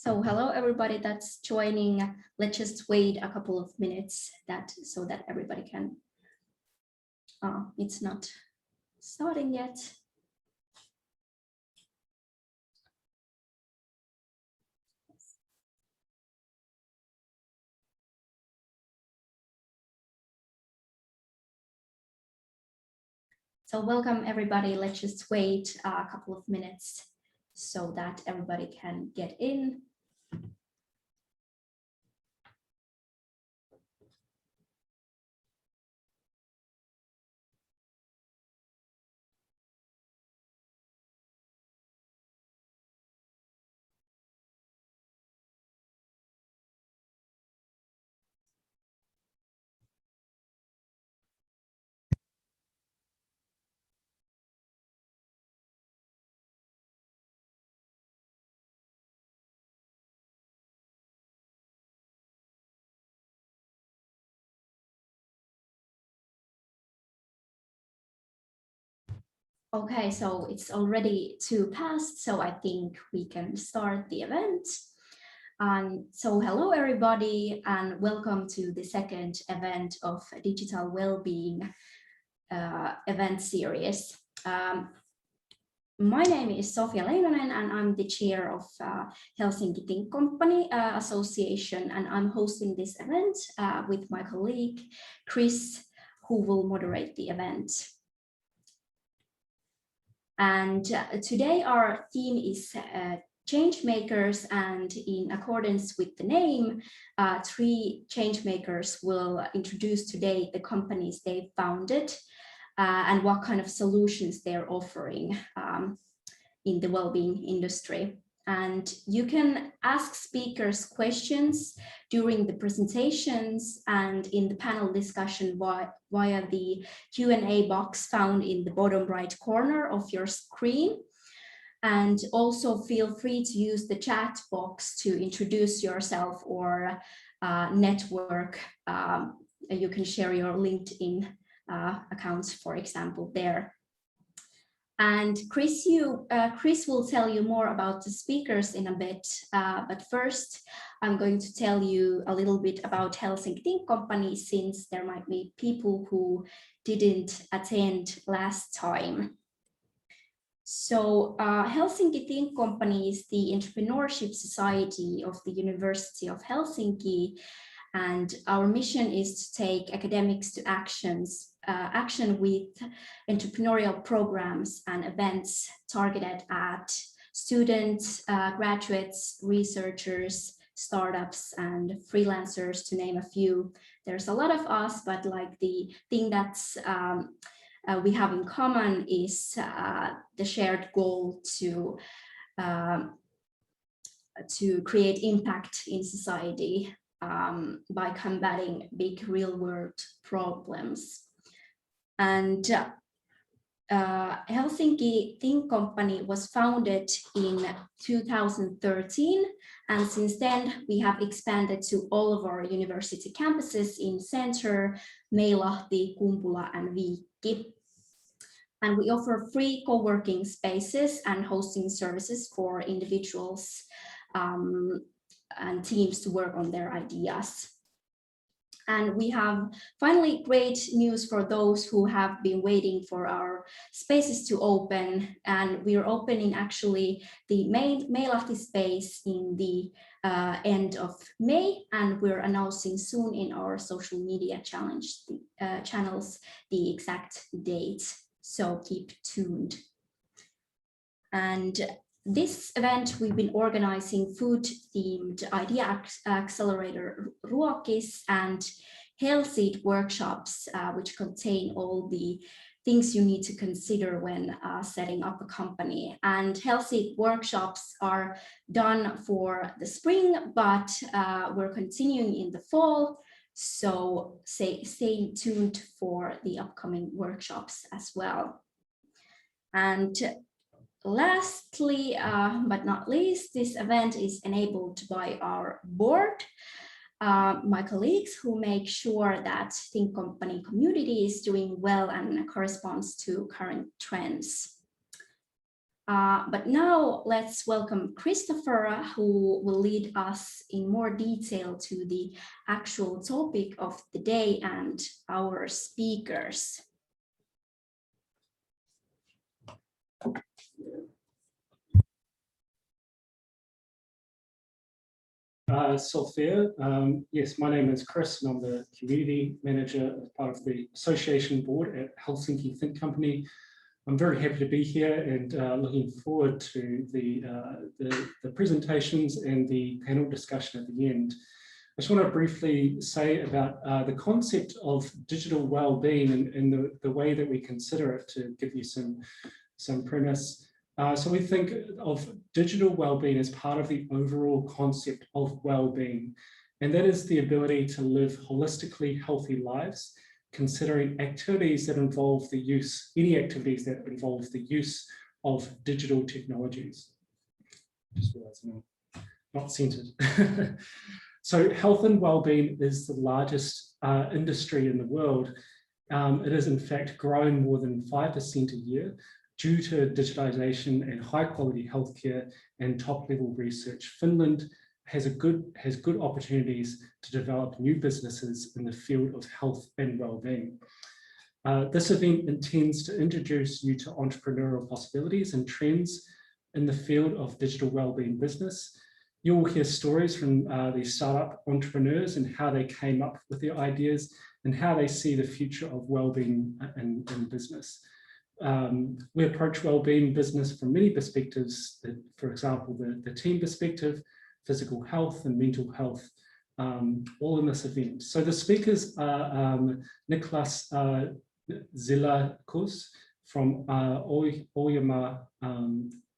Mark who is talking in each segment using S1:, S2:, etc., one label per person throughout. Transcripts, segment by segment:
S1: So hello everybody that's joining. Let's just wait a couple of minutes so that everybody can, it's not starting yet. So welcome everybody. Let's just wait a couple of minutes so that everybody can get in. Okay, so it's already 2 past, so I think we can start the event. So hello everybody and welcome to the second event of Digital Wellbeing event series. My name is Sofia Leinonen and I'm the chair of Helsinki Think Company Association, and I'm hosting this event with my colleague Chris, who will moderate the event. And today our theme is Changemakers, and in accordance with the name, 3 Changemakers will introduce today the companies they founded and what kind of solutions they're offering in the wellbeing industry. And you can ask speakers questions during the presentations and in the panel discussion via the Q&A box found in the bottom right corner of your screen. And also feel free to use the chat box to introduce yourself or network. You can share your LinkedIn accounts, for example, there. And Chris will tell you more about the speakers in a bit, but first I'm going to tell you a little bit about Helsinki Think Company, since there might be people who didn't attend last time. So Helsinki Think Company is the entrepreneurship society of the University of Helsinki, and our mission is to take academics to action with entrepreneurial programs and events targeted at students, graduates, researchers, startups, and freelancers, to name a few. There's a lot of us, but like the thing that's we have in common is the shared goal to create impact in society by combating big real-world problems. And Helsinki Think Company was founded in 2013, and since then we have expanded to all of our university campuses in Center, Meilahti, Kumpula, and Viikki. And we offer free co-working spaces and hosting services for individuals and teams to work on their ideas. And we have finally great news for those who have been waiting for our spaces to open. And we are opening actually the Meilahti space in the end of May, and we're announcing soon in our social media channels the exact date. So keep tuned. And this event we've been organizing food-themed idea accelerator Ruokis and Health workshops, which contain all the things you need to consider when setting up a company. And Health workshops are done for the spring, but we're continuing in the fall. So stay tuned for the upcoming workshops as well. And lastly, but not least, this event is enabled by our board, my colleagues who make sure that Think Company community is doing well and corresponds to current trends. But now let's welcome Christopher, who will lead us in more detail to the actual topic of the day and our speakers.
S2: Sophia, yes, my name is Chris and I'm the community manager as part of the association board at Helsinki Think Company. I'm very happy to be here and looking forward to the presentations and the panel discussion at the end. I just want to briefly say about the concept of digital well-being and the way that we consider it, to give you some premise. So we think of digital well-being as part of the overall concept of well-being, and that is the ability to live holistically healthy lives, considering activities that involve the use, any activities that involve the use of digital technologies. Just realizing I'm not centered. So health and well-being is the largest industry in the world. It is in fact growing more than 5% a year, due to digitalization and high quality healthcare and top level research. Finland has good opportunities to develop new businesses in the field of health and well-being. This event intends to introduce you to entrepreneurial possibilities and trends in the field of digital well-being business. You will hear stories from these startup entrepreneurs and how they came up with their ideas and how they see the future of well-being in business. We approach wellbeing business from many perspectives, for example, the team perspective, physical health and mental health, all in this event. So the speakers are Niklas Zilliacus from Oyama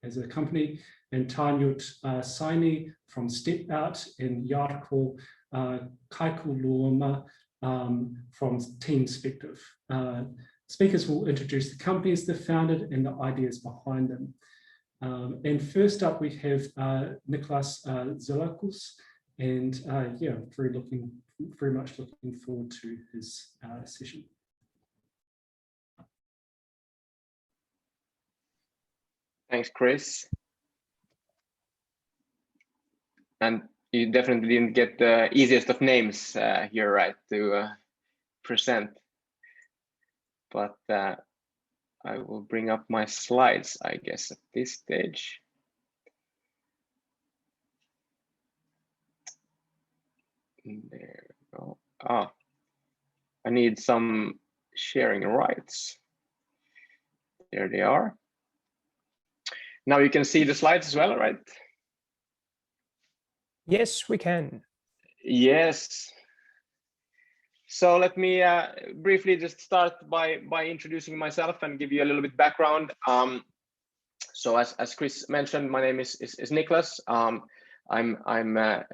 S2: as a company, and Tarnjit Saini from StepOut, and Jakko Kaikuluoma from Teamspective. Speakers will introduce the companies they've founded and the ideas behind them. And first up, we have Niklas Zilliacus, and yeah, very much looking forward to his session.
S3: Thanks, Chris. And you definitely didn't get the easiest of names here, right, to present. But I will bring up my slides, I guess, at this stage. There we go. Ah, I need some sharing rights. There they are. Now you can see the slides as well, right?
S4: Yes, we can.
S3: Yes. So let me briefly just start by introducing myself and give you a little bit background. So as Chris mentioned, my name is Niklas. I'm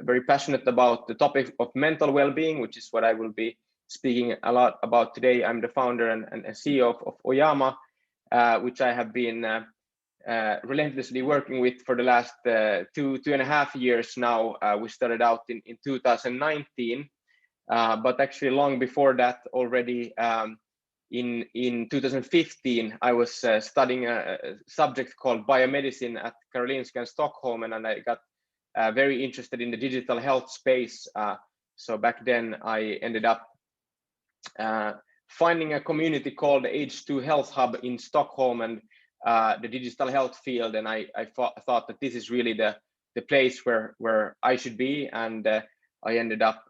S3: very passionate about the topic of mental well-being, which is what I will be speaking a lot about today. I'm the founder and CEO of Oyama, which I have been relentlessly working with for the last 2.5 years now. We started out in 2019. But actually long before that already, in 2015, I was studying a subject called biomedicine at Karolinska in Stockholm, and I got very interested in the digital health space. So back then I ended up finding a community called the H2 Health Hub in Stockholm and the digital health field, and I thought that this is really the place where I should be, and I ended up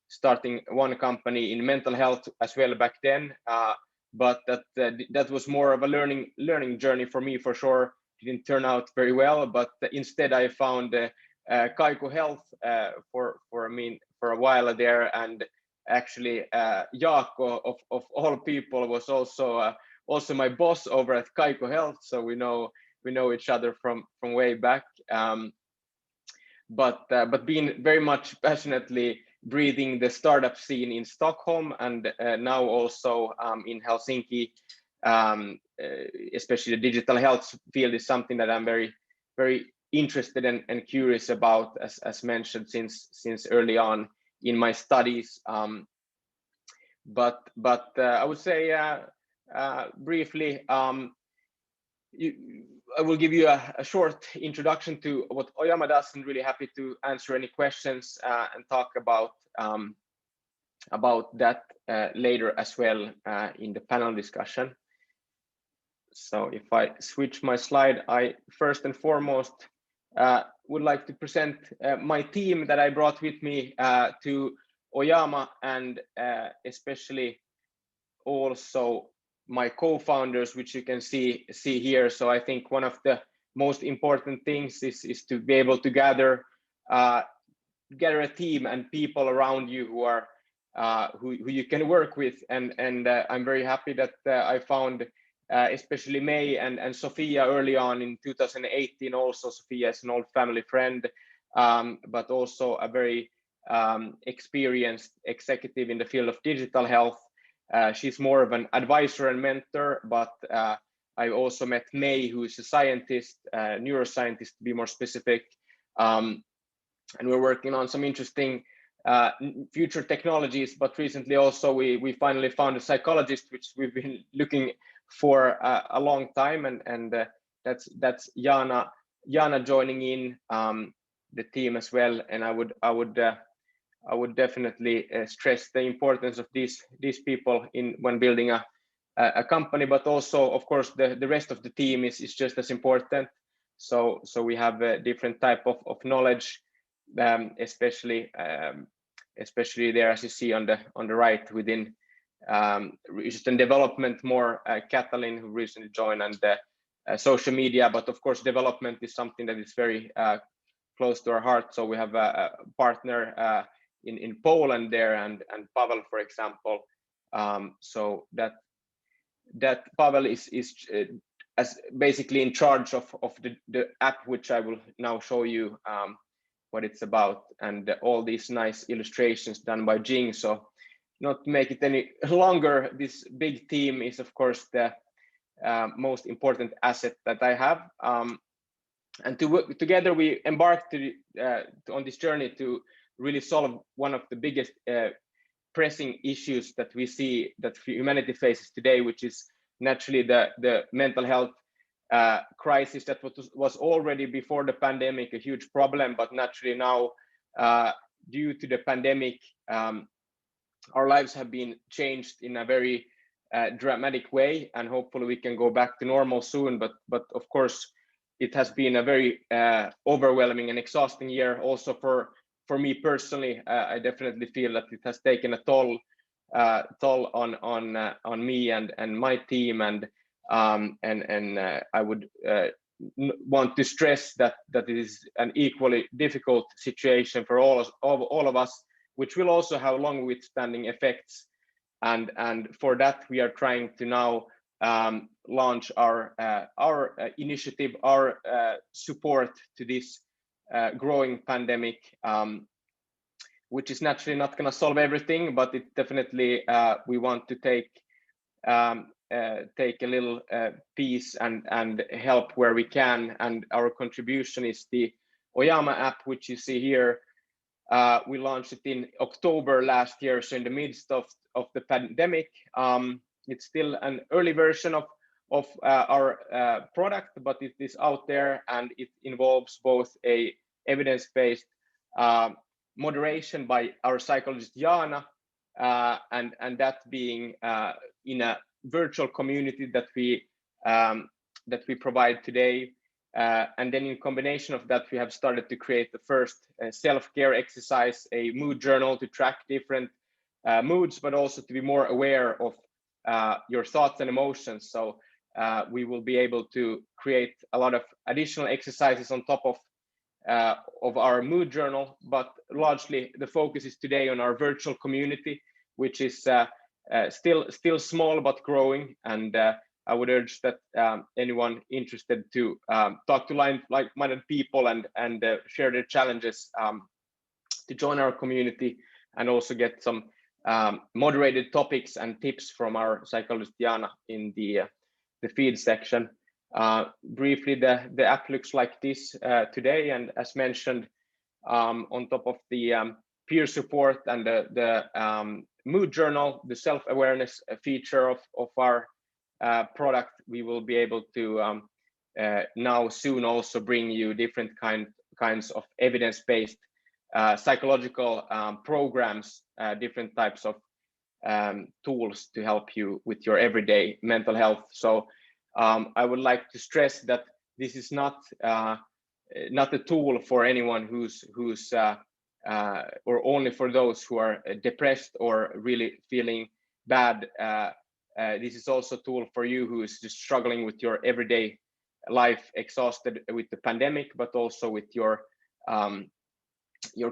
S3: starting one company in mental health as well back then, but that was more of a learning journey for me, for sure. It didn't turn out very well, but instead I found Jakko Health for a while there, and actually Jakko of all people was also my boss over at Jakko Health, so we know each other from way back. But being very much passionately breathing the startup scene in Stockholm and now also in Helsinki, especially the digital health field is something that I'm very, very interested and curious about, as mentioned since early on in my studies. But I would say briefly, I will give you a short introduction to what Oyama does, and really happy to answer any questions and talk about that later as well in the panel discussion. So if I switch my slide, I first and foremost would like to present my team that I brought with me to Oyama, and especially also my co-founders, which you can see here. So I think one of the most important things is to be able to gather a team and people around you who are who you can work with, and I'm very happy that I found especially May and Sophia early on in 2018. Also, Sophia is an old family friend, but also a very experienced executive in the field of digital health. She's more of an advisor and mentor, but I also met May, who is a scientist, neuroscientist to be more specific, and we're working on some interesting future technologies. But recently also we finally found a psychologist, which we've been looking for a long time, and that's Jana joining in the team as well. And I would definitely stress the importance of these people when building a company, but also of course the rest of the team is just as important. So we have a different type of knowledge, especially there, as you see on the right, within research and development, more Katalin, who recently joined, and social media. But of course development is something that is very close to our heart. So we have a partner in Poland there, and Pavel, for example. So that Pavel is as basically in charge of the app, which I will now show you what it's about, and all these nice illustrations done by Jing. So not to make it any longer, this big team is of course the most important asset that I have. And together we embarked on this journey to really solve one of the biggest pressing issues that we see that humanity faces today, which is naturally the mental health crisis that was already before the pandemic a huge problem, but naturally now due to the pandemic our lives have been changed in a very dramatic way, and hopefully we can go back to normal soon. But of course it has been a very overwhelming and exhausting year also for me personally. I definitely feel that it has taken a toll on me and my team, and I would want to stress that it is an equally difficult situation for all of us, which will also have long withstanding effects, and for that we are trying to now launch our initiative, our support to this growing pandemic, which is naturally not going to solve everything, but it definitely we want to take a little piece and help where we can. And our contribution is the Oyama app, which you see here. We launched it in October last year, so in the midst of the pandemic. It's still an early version of our product, but it is out there, and it involves both a evidence-based moderation by our psychologist Jana, and that being in a virtual community that we provide today. And then in combination of that, we have started to create the first self-care exercise, a mood journal to track different moods, but also to be more aware of your thoughts and emotions. So we will be able to create a lot of additional exercises on top of our mood journal, but largely the focus is today on our virtual community, which is still small but growing. And I would urge that anyone interested to talk to like-minded people and share their challenges to join our community, and also get some moderated topics and tips from our psychologist Jana in the feed section. Briefly, the app looks like this today, and as mentioned, on top of the peer support and the mood journal, the self-awareness feature of our product, we will be able to now soon also bring you different kinds of evidence-based psychological programs, different types of tools to help you with your everyday mental health. So I would like to stress that this is not a tool for anyone who's or only for those who are depressed or really feeling bad. This is also a tool for you who is just struggling with your everyday life, exhausted with the pandemic, but also with your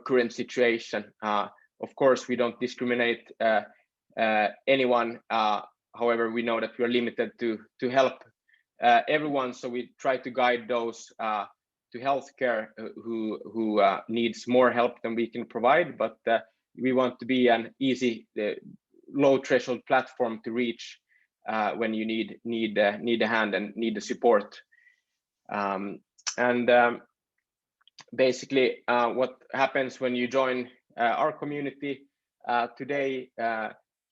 S3: current situation. Of course, we don't discriminate anyone. However, we know that we are limited to help everyone, so we try to guide those to healthcare who needs more help than we can provide. But we want to be an easy, low threshold platform to reach when you need a hand and need the support. Basically, what happens when you join our community today?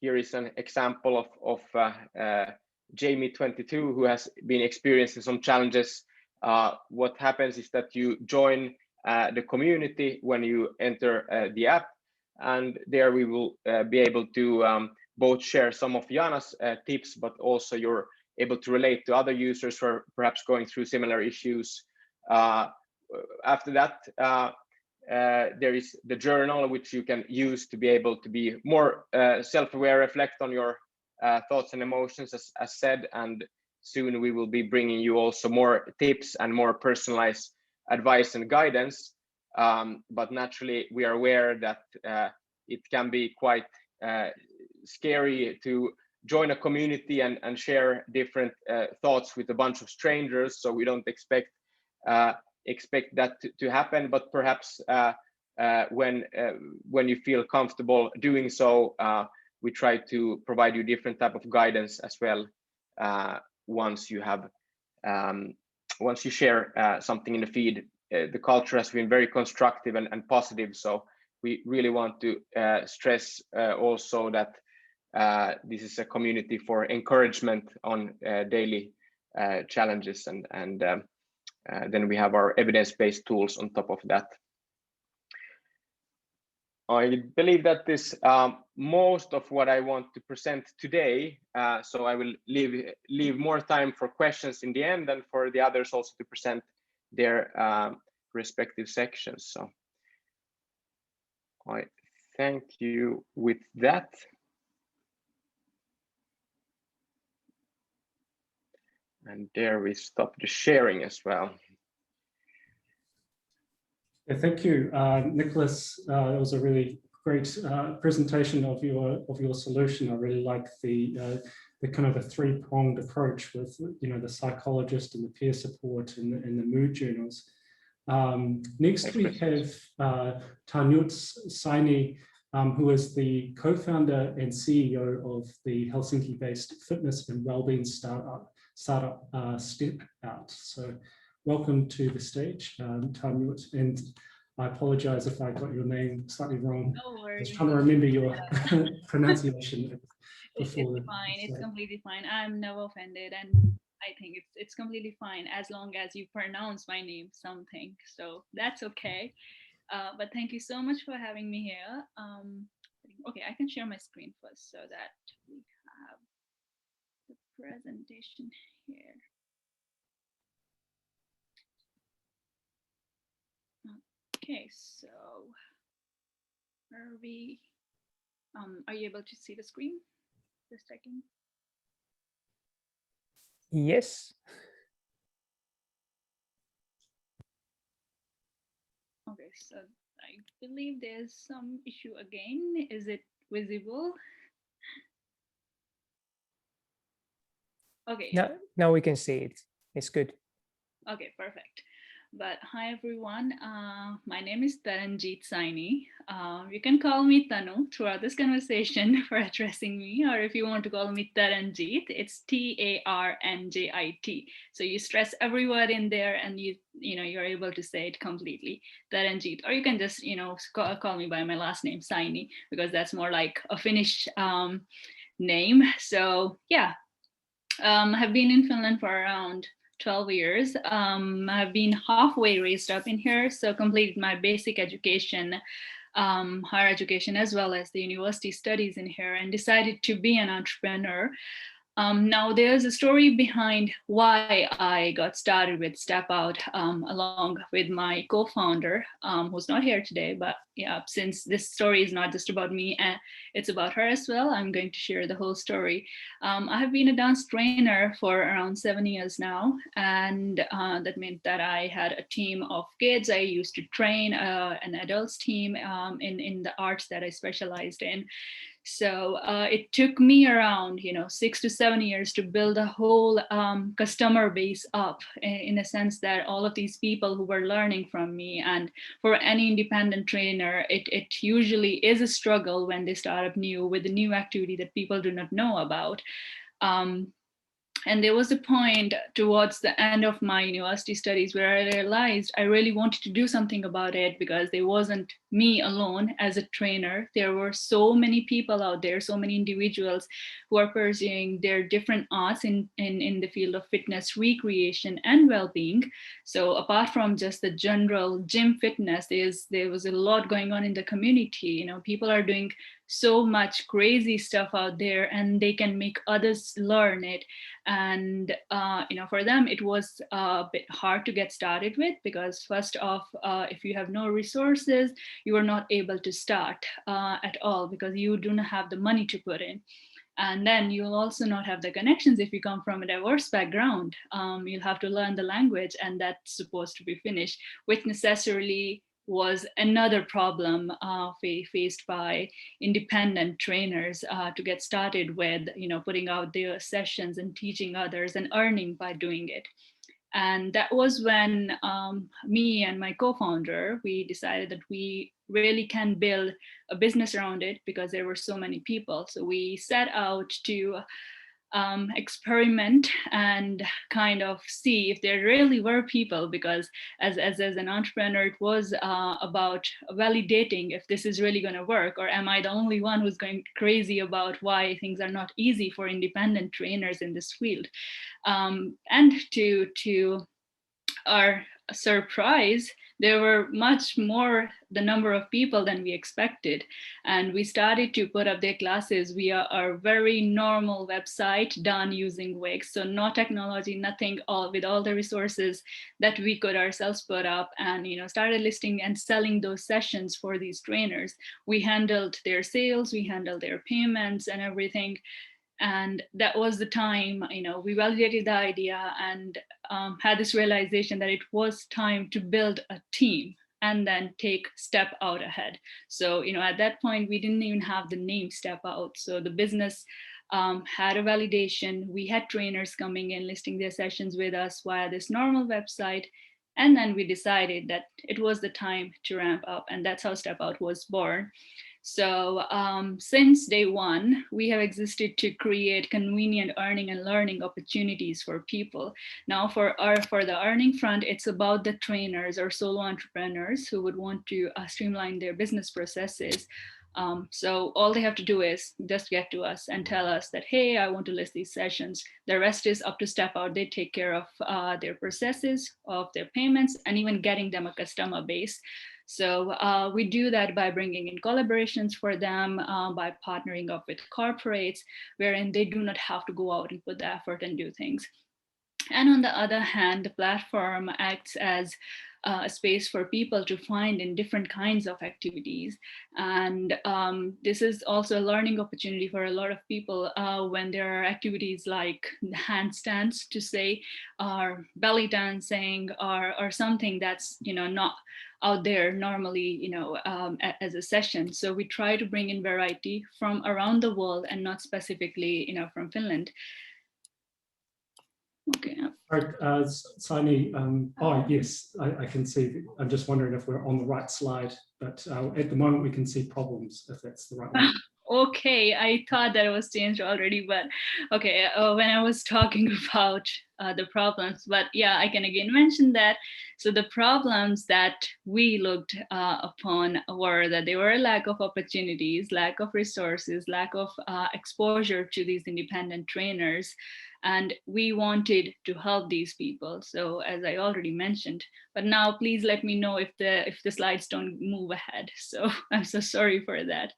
S3: Here is an example of Jamie, 22, who has been experiencing some challenges. What happens is that you join the community when you enter the app, and there we will be able to both share some of Jana's tips, but also you're able to relate to other users who are perhaps going through similar issues. After that, there is the journal, which you can use to be able to be more self-aware, reflect on your thoughts and emotions, as said, and soon we will be bringing you also more tips and more personalized advice and guidance. But naturally, we are aware that it can be quite scary to join a community and share different thoughts with a bunch of strangers. So we don't expect that to happen, but perhaps when you feel comfortable doing so, we try to provide you different type of guidance as well once you share something in the feed. The culture has been very constructive and positive, so we really want to stress also that this is a community for encouragement on daily challenges, and then we have our evidence-based tools on top of that. I believe that is most of what I want to present today. So I will leave more time for questions in the end, and for the others also to present their respective sections. So I thank you with that. And there we stop the sharing as well.
S2: Yeah, thank you, Niklas. It was a really great presentation of your solution. I really like the kind of a three-pronged approach with the psychologist and the peer support and the mood journals. Next we have Tarnjit Saini, who is the co-founder and CEO of the Helsinki-based fitness and wellbeing startup StepOut. So welcome to the stage, Tarnjit, and I apologize if I got your name slightly wrong.
S4: No worries.
S2: I was trying to remember your pronunciation before.
S4: It's fine. It's completely fine. I'm never offended, and I think it's completely fine as long as you pronounce my name something. So that's okay. But thank you so much for having me here. Okay, I can share my screen first so that we have the presentation here. Okay, so are you able to see the screen? Just a second.
S5: Yes.
S4: Okay, so I believe there's some issue again. Is it visible? Okay.
S5: Now we can see it. It's good.
S4: Okay, perfect. But hi everyone, my name is Tarnjit Saini. You can call me Tanu throughout this conversation for addressing me, or if you want to call me Tarnjit, it's Tarnjit. So you stress every word in there, and you're able to say it completely, Tarnjit. Or you can just call me by my last name, Saini, because that's more like a Finnish name. So yeah, I've been in Finland for around 12 years. I've been halfway raised up in here, so completed my basic education, higher education, as well as the university studies in here, and decided to be an entrepreneur. Now, there's a story behind why I got started with StepOut, along with my co-founder, who's not here today. But yeah, since this story is not just about me, it's about her as well, I'm going to share the whole story. I have been a dance trainer for around 7 years now, and that meant that I had a team of kids. I used to train an adults team in the arts that I specialized in. So it took me around 6 to 7 years to build a whole customer base up, in a sense that all of these people who were learning from me. And for any independent trainer, it usually is a struggle when they start up new with a new activity that people do not know about. And there was a point towards the end of my university studies where I realized I really wanted to do something about it, because there wasn't me alone as a trainer. There were so many people out there, so many individuals who are pursuing their different arts in the field of fitness, recreation, and well-being. So apart from just the general gym fitness, there was a lot going on in the community. People are doing so much crazy stuff out there, and they can make others learn it. And for them it was a bit hard to get started with, because first off, if you have no resources, you are not able to start at all, because you do not have the money to put in. And then you'll also not have the connections if you come from a diverse background. You'll have to learn the language, and that's supposed to be Finnish, which necessarily was another problem faced by independent trainers to get started with, putting out their sessions and teaching others and earning by doing it. And that was when me and my co-founder, we decided that we really can build a business around it, because there were so many people. So we set out to experiment and kind of see if there really were people, because as an entrepreneur, it was about validating if this is really going to work, or am I the only one who's going crazy about why things are not easy for independent trainers in this field. And to our surprise, there were much more the number of people than we expected. And we started to put up their classes via our very normal website done using Wix. So no technology, nothing, with all the resources that we could ourselves put up, and started listing and selling those sessions for these trainers. We handled their sales, we handled their payments and everything. And that was the time, we validated the idea and had this realization that it was time to build a team and then take StepOut ahead. So, at that point, we didn't even have the name StepOut. So the business had a validation. We had trainers coming in, listing their sessions with us via this normal website. And then we decided that it was the time to ramp up. And that's how StepOut was born. So since day one, we have existed to create convenient earning and learning opportunities for people. Now for the earning front, it's about the trainers or solo entrepreneurs who would want to streamline their business processes. So all they have to do is just get to us and tell us that, hey, I want to list these sessions. The rest is up to StepOut. They take care of their processes, of their payments, and even getting them a customer base. So we do that by bringing in collaborations for them, by partnering up with corporates, wherein they do not have to go out and put the effort and do things. And on the other hand, the platform acts as a space for people to find in different kinds of activities. And this is also a learning opportunity for a lot of people when there are activities like handstands, to say, or belly dancing, or something that's not out there normally, as a session. So we try to bring in variety from around the world and not specifically, from Finland. Okay.
S2: Right, Saini, yes, I can see. I'm just wondering if we're on the right slide, but at the moment we can see problems, if that's the right one.
S4: Okay, I thought that it was changed already, but okay, when I was talking about the problems, but yeah, I can again mention that. So the problems that we looked upon were that there were a lack of opportunities, lack of resources, lack of exposure to these independent trainers. and we wanted to help these people. So as I already mentioned, but now please let me know if the slides don't move ahead. So I'm so sorry for that.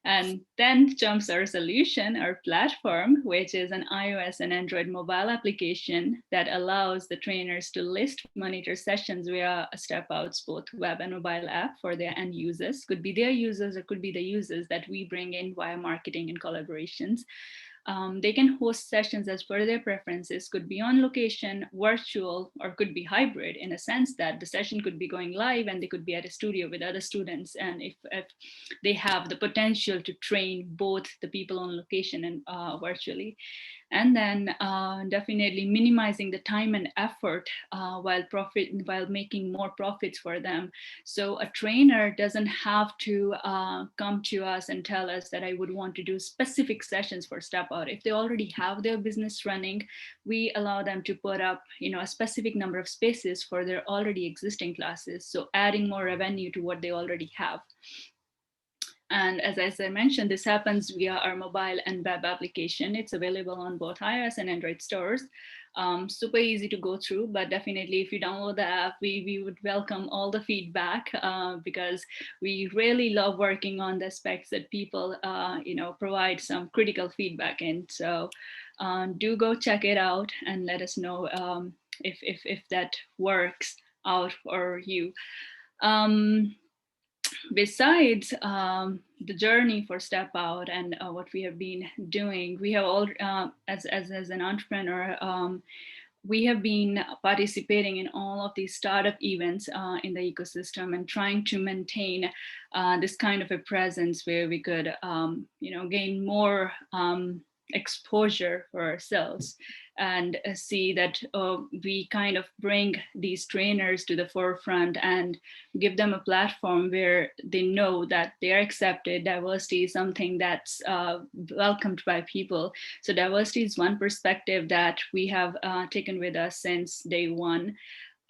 S4: And then jumps our solution, our platform, which is an iOS and Android mobile application that allows the trainers to list, monitor sessions via a StepOut's both web and mobile app for their end users. Could be their users or could be the users that we bring in via marketing and collaborations. They can host sessions as per their preferences, could be on location, virtual, or could be hybrid in a sense that the session could be going live and they could be at a studio with other students. And if they have the potential to train both the people on location and virtually. And then definitely minimizing the time and effort while making more profits for them. So a trainer doesn't have to come to us and tell us that I would want to do specific sessions for StepOut. If they already have their business running, we allow them to put up, a specific number of spaces for their already existing classes. So adding more revenue to what they already have. And as I mentioned, this happens via our mobile and web application. It's available on both iOS and Android stores. Super easy to go through, but definitely if you download the app, we would welcome all the feedback because we really love working on the aspects that people, provide some critical feedback in. So do go check it out and let us know if that works out for you. Besides the journey for StepOut and what we have been doing, we have all, as an entrepreneur, we have been participating in all of these startup events in the ecosystem and trying to maintain this kind of a presence where we could, gain more exposure for ourselves and see that we kind of bring these trainers to the forefront and give them a platform where they know that they're accepted. Diversity is something that's welcomed by people. So diversity is one perspective that we have taken with us since day one.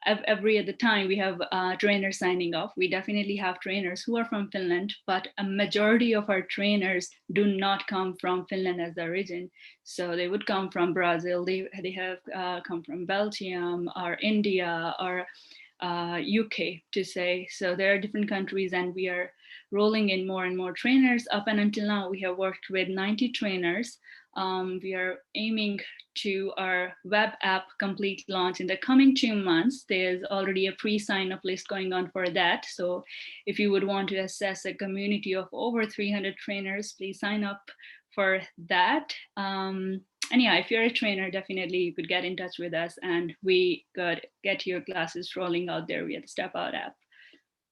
S4: Every other time we have trainers signing off. We definitely have trainers who are from Finland, but a majority of our trainers do not come from Finland as the origin. So they would come from Brazil, they have come from Belgium or India or UK to say. So there are different countries and we are rolling in more and more trainers. Up and until now, we have worked with 90 trainers. We are aiming to our web app complete launch in the coming 2 months. There's already a pre-sign up list going on for that. So if you would want to assess a community of over 300 trainers, please sign up for that. And yeah, if you're a trainer, definitely you could get in touch with us and we could get your classes rolling out there via the StepOut app.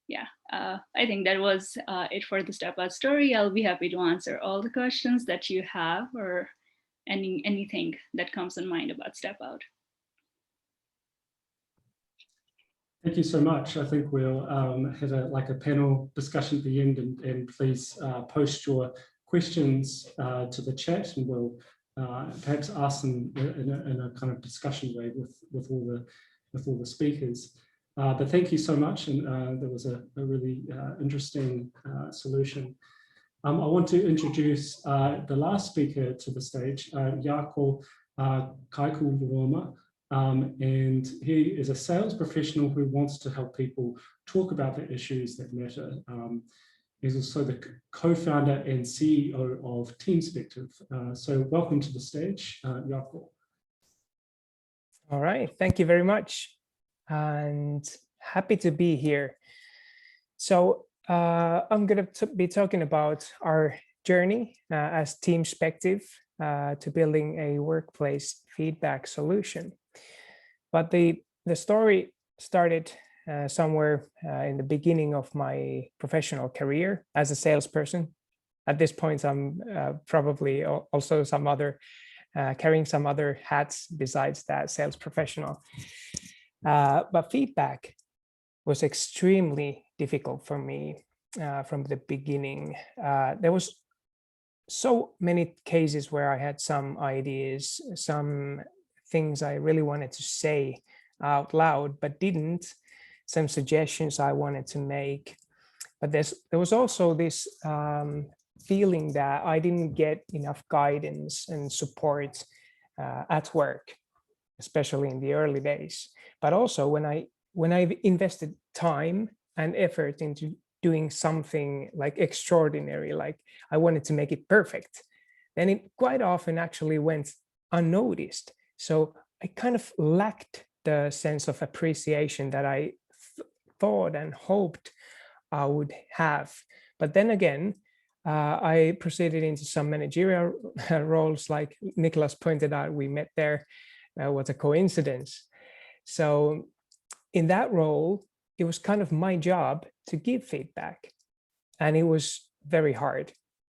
S4: Yeah, I think that was it for the StepOut story. I'll be happy to answer all the questions that you have or anything that comes in mind about StepOut.
S2: Thank you so much. I think we'll have a panel discussion at the end, and please post your questions to the chat, and we'll perhaps ask them in a kind of discussion way with all the speakers. But thank you so much, and that was a really interesting solution. I want to introduce the last speaker to the stage, Jakko Kaikuluoma, and he is a sales professional who wants to help people talk about the issues that matter. He's also the co-founder and CEO of Teamspective. So welcome to the stage, Jakko.
S5: All right, thank you very much. And happy to be here. So I'm going to be talking about our journey as Teamspective to building a workplace feedback solution. But the story started somewhere in the beginning of my professional career as a salesperson. At this point, I'm probably also carrying some other hats besides that sales professional. But feedback was extremely difficult for me from the beginning. There was so many cases where I had some ideas, some things I really wanted to say out loud, but didn't, some suggestions I wanted to make. But there was also this feeling that I didn't get enough guidance and support at work, especially in the early days. But also when I've invested time and effort into doing something like extraordinary, like I wanted to make it perfect, then it quite often actually went unnoticed. So I kind of lacked the sense of appreciation that I thought and hoped I would have. But then again, I proceeded into some managerial roles, like Niklas pointed out, we met there. What a coincidence. So in that role, it was kind of my job to give feedback, and it was very hard.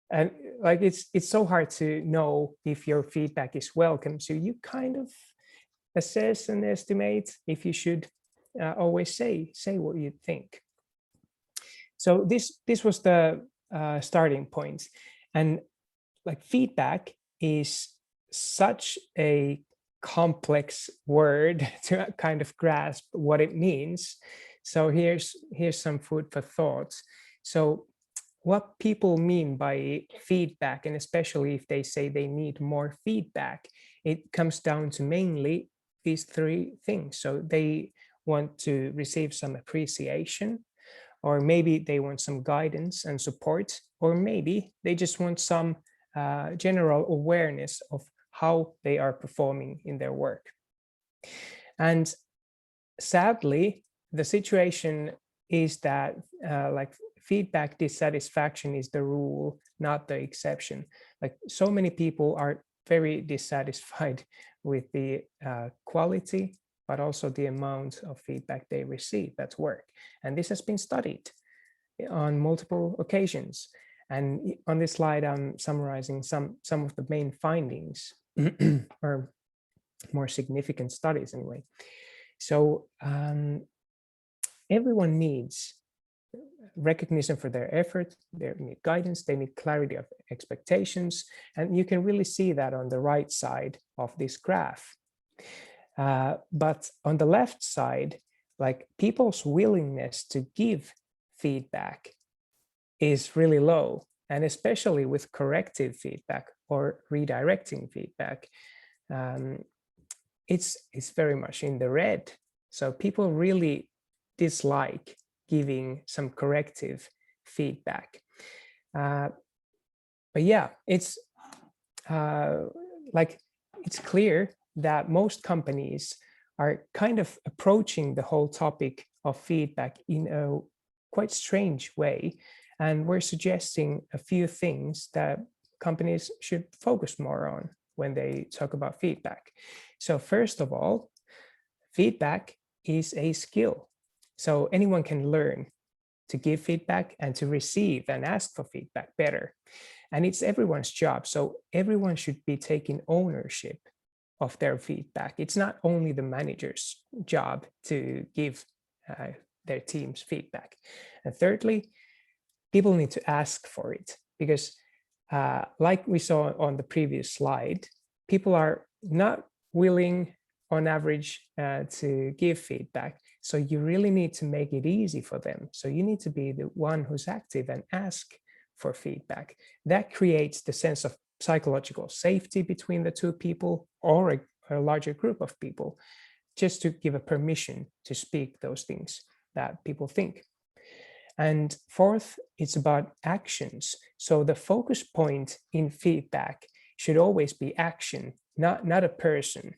S5: And like it's so hard to know if your feedback is welcome. So you kind of assess and estimate if you should always say what you think. So this was the starting point, and like feedback is such a complex word to kind of grasp what it means. So here's some food for thought. So what people mean by feedback, and especially if they say they need more feedback, it comes down to mainly these three things. So they want to receive some appreciation, or maybe they want some guidance and support, or maybe they just want some general awareness of how they are performing in their work. And sadly, the situation is that like feedback dissatisfaction is the rule, not the exception. Like so many people are very dissatisfied with the quality, but also the amount of feedback they receive at work. And this has been studied on multiple occasions. And on this slide, I'm summarizing some of the main findings or more significant studies anyway. So everyone needs recognition for their effort, they need guidance, they need clarity of expectations. And you can really see that on the right side of this graph. But on the left side, like people's willingness to give feedback is really low. And especially with corrective feedback or redirecting feedback, it's very much in the red. So people really dislike giving some corrective feedback. But yeah, it's like it's clear that most companies are kind of approaching the whole topic of feedback in a quite strange way. And we're suggesting a few things that companies should focus more on when they talk about feedback. So first of all, feedback is a skill. So anyone can learn to give feedback and to receive and ask for feedback better. And it's everyone's job. So everyone should be taking ownership of their feedback. It's not only the manager's job to give their team's feedback. And thirdly, people need to ask for it, because like we saw on the previous slide, people are not willing on average to give feedback. So you really need to make it easy for them. So you need to be the one who's active and ask for feedback. That creates the sense of psychological safety between the two people or a larger group of people, just to give a permission to speak those things that people think. And fourth, it's about actions. So the focus point in feedback should always be action, not a person,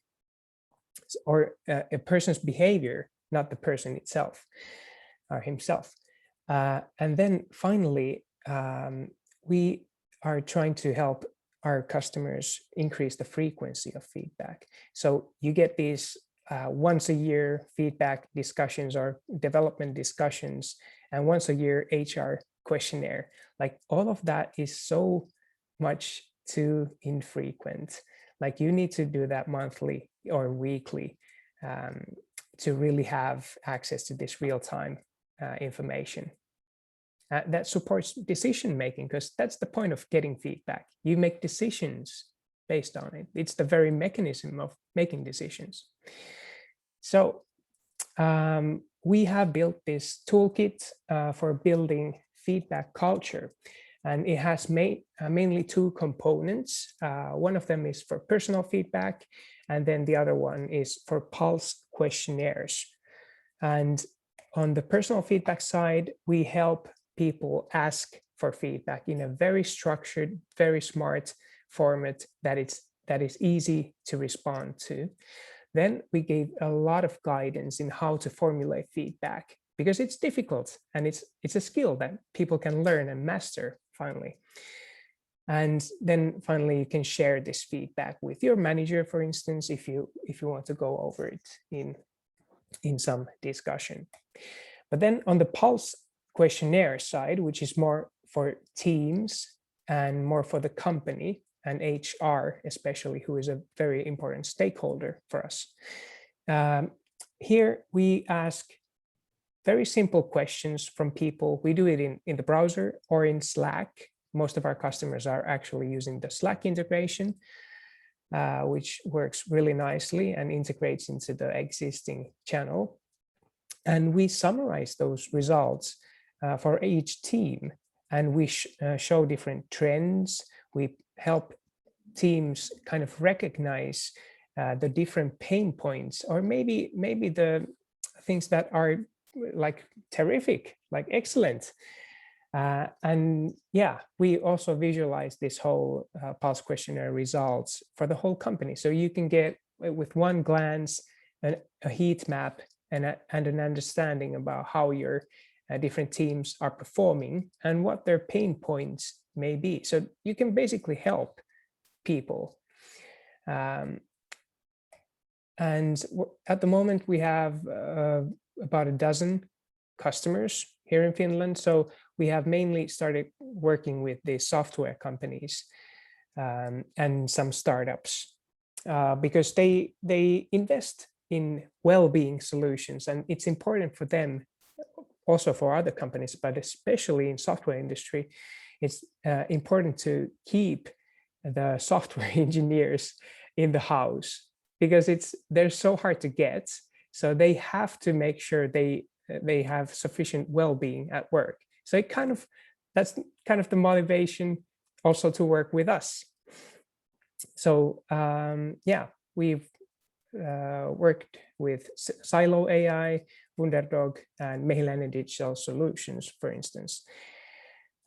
S5: or a person's behavior, not the person itself or himself. And then finally, we are trying to help our customers increase the frequency of feedback. So you get these once a year feedback discussions or development discussions, and once a year HR questionnaire. Like all of that is so much too infrequent. Like you need to do that monthly or weekly to really have access to this real-time information. That supports decision making, because that's the point of getting feedback. You make decisions based on it. It's the very mechanism of making decisions. So we have built this toolkit for building feedback culture. And it has mainly two components. One of them is for personal feedback, and then the other one is for pulse questionnaires. And on the personal feedback side, we help people ask for feedback in a very structured, very smart format that is easy to respond to. Then we gave a lot of guidance in how to formulate feedback, because it's difficult and it's a skill that people can learn and master finally. And then finally, you can share this feedback with your manager, for instance, if you want to go over it in some discussion. But then on the pulse questionnaire side, which is more for teams and more for the company and HR especially, who is a very important stakeholder for us. Here we ask very simple questions from people. We do it in the browser or in Slack. Most of our customers are actually using the Slack integration, which works really nicely and integrates into the existing channel. And we summarize those results for each team, and we show different trends. We help teams kind of recognize the different pain points, or maybe the things that are like terrific, like excellent. And yeah, we also visualize this whole pulse questionnaire results for the whole company. So you can get with one glance a heat map and an understanding about how your different teams are performing and what their pain points may be. So you can basically help people. And at the moment we have about a dozen customers here in Finland. So we have mainly started working with the software companies and some startups because they invest in well-being solutions, and it's important for them, also for other companies, but especially in software industry, it's important to keep the software engineers in the house because they're so hard to get. So they have to make sure they have sufficient well-being at work. So that's kind of the motivation also to work with us. So yeah, we've worked with Silo AI, Wunderdog, and Mehiläinen Digital Solutions, for instance,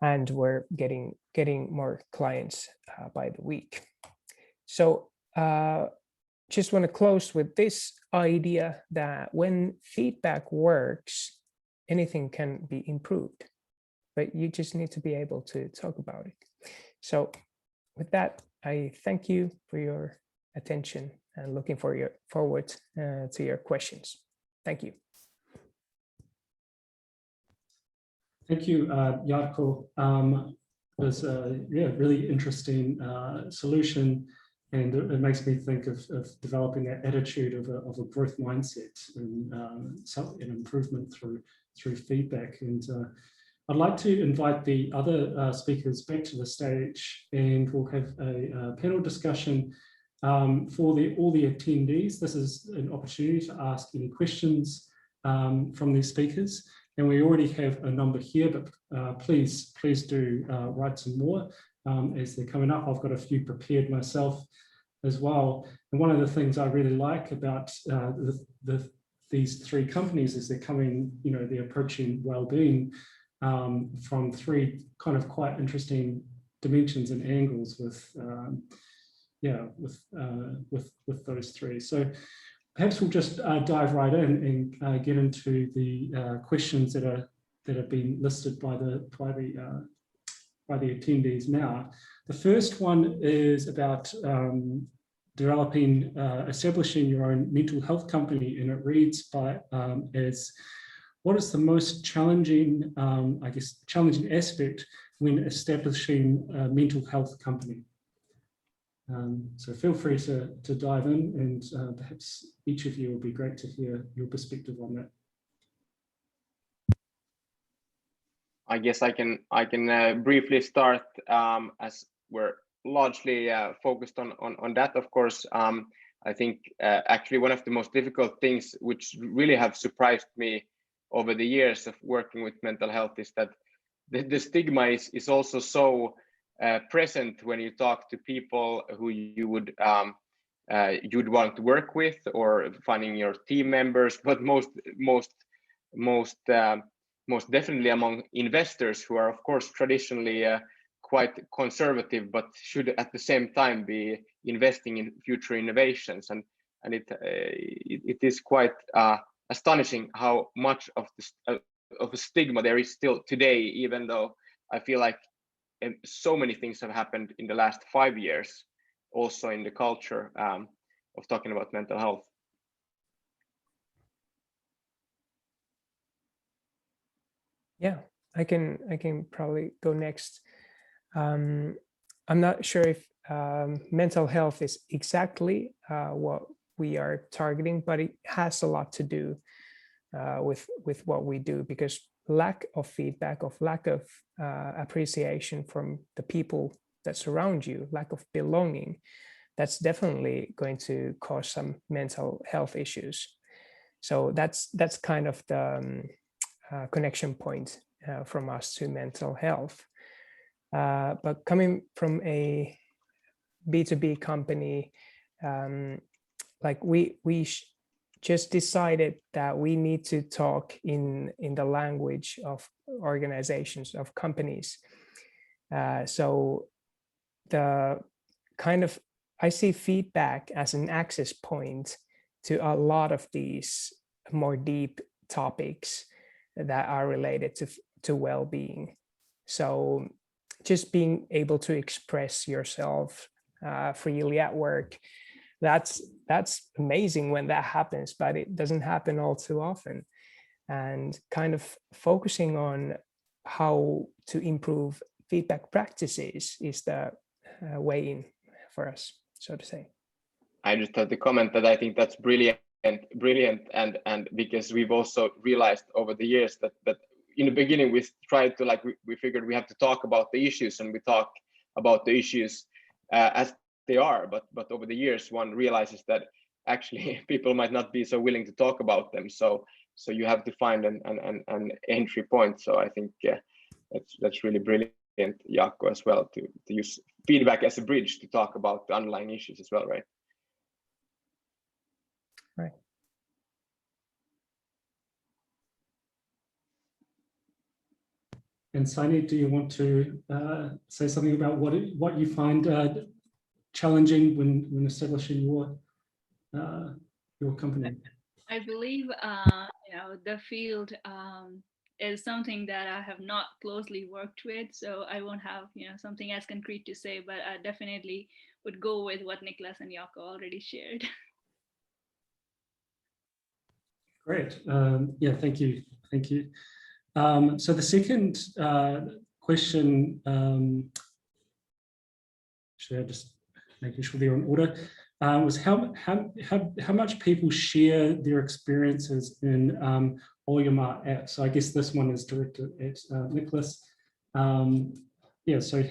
S5: and we're getting more clients by the week. So just want to close with this idea that when feedback works, anything can be improved, but you just need to be able to talk about it. So with that, I thank you for your attention and looking forward to your questions. Thank you.
S2: Thank you, Jakko. It was a really interesting solution, and it makes me think of developing that attitude of a growth mindset and an improvement through feedback. And I'd like to invite the other speakers back to the stage, and we'll have a panel discussion for all the attendees. This is an opportunity to ask any questions from these speakers. And we already have a number here, but please do write some more as they're coming up. I've got a few prepared myself as well. And one of the things I really like about these three companies is they're approaching well-being from three kind of quite interesting dimensions and angles with those three. So perhaps we'll just dive right in and get into the questions that have been listed by the attendees now. The first one is about establishing your own mental health company, and it reads as, what is the most challenging, challenging aspect when establishing a mental health company? So feel free to dive in, and perhaps each of you will be great to hear your perspective on that.
S3: I guess I can briefly start, as we're largely focused on that, of course. I think actually one of the most difficult things which really have surprised me over the years of working with mental health is that the stigma is also so present when you talk to people who you would you'd want to work with, or finding your team members, but most definitely among investors, who are of course traditionally quite conservative, but should at the same time be investing in future innovations. And it is quite astonishing how much of a stigma there is still today, even though I feel like so many things have happened in the last 5 years, also in the culture of talking about mental health.
S5: Yeah, I can probably go next. I'm not sure if mental health is exactly what we are targeting, but it has a lot to do with what we do, because lack of feedback, of lack of appreciation from the people that surround you, lack of belonging, that's definitely going to cause some mental health issues. So that's kind of the connection point from us to mental health. But coming from a B2B company, like we just decided that we need to talk in the language of organizations, of companies. So the kind of, I see feedback as an access point to a lot of these more deep topics that are related to well-being. So just being able to express yourself freely at work, that's amazing when that happens, but it doesn't happen all too often. And kind of focusing on how to improve feedback practices is the way in for us, so to say.
S3: I just have to comment that I think that's brilliant, and because we've also realized over the years that in the beginning we tried to, like, we figured we have to talk about the issues, and we talk about the issues as they are, but over the years one realizes that actually people might not be so willing to talk about them, so you have to find an entry point. So I think that's really brilliant, Jakko, as well, to use feedback as a bridge to talk about the underlying issues as well, right?
S5: Right.
S2: And Saini, do you want to say something about what you find challenging when establishing your company?
S4: I believe the field is something that I have not closely worked with, so I won't have something as concrete to say, but I definitely would go with what Niklas and Jakko already shared.
S2: Great. Yeah, thank you. So the second question, actually I'm just making sure they're in order, was how much people share their experiences in Oyama app. So I guess this one is directed at Niklas. Yeah, so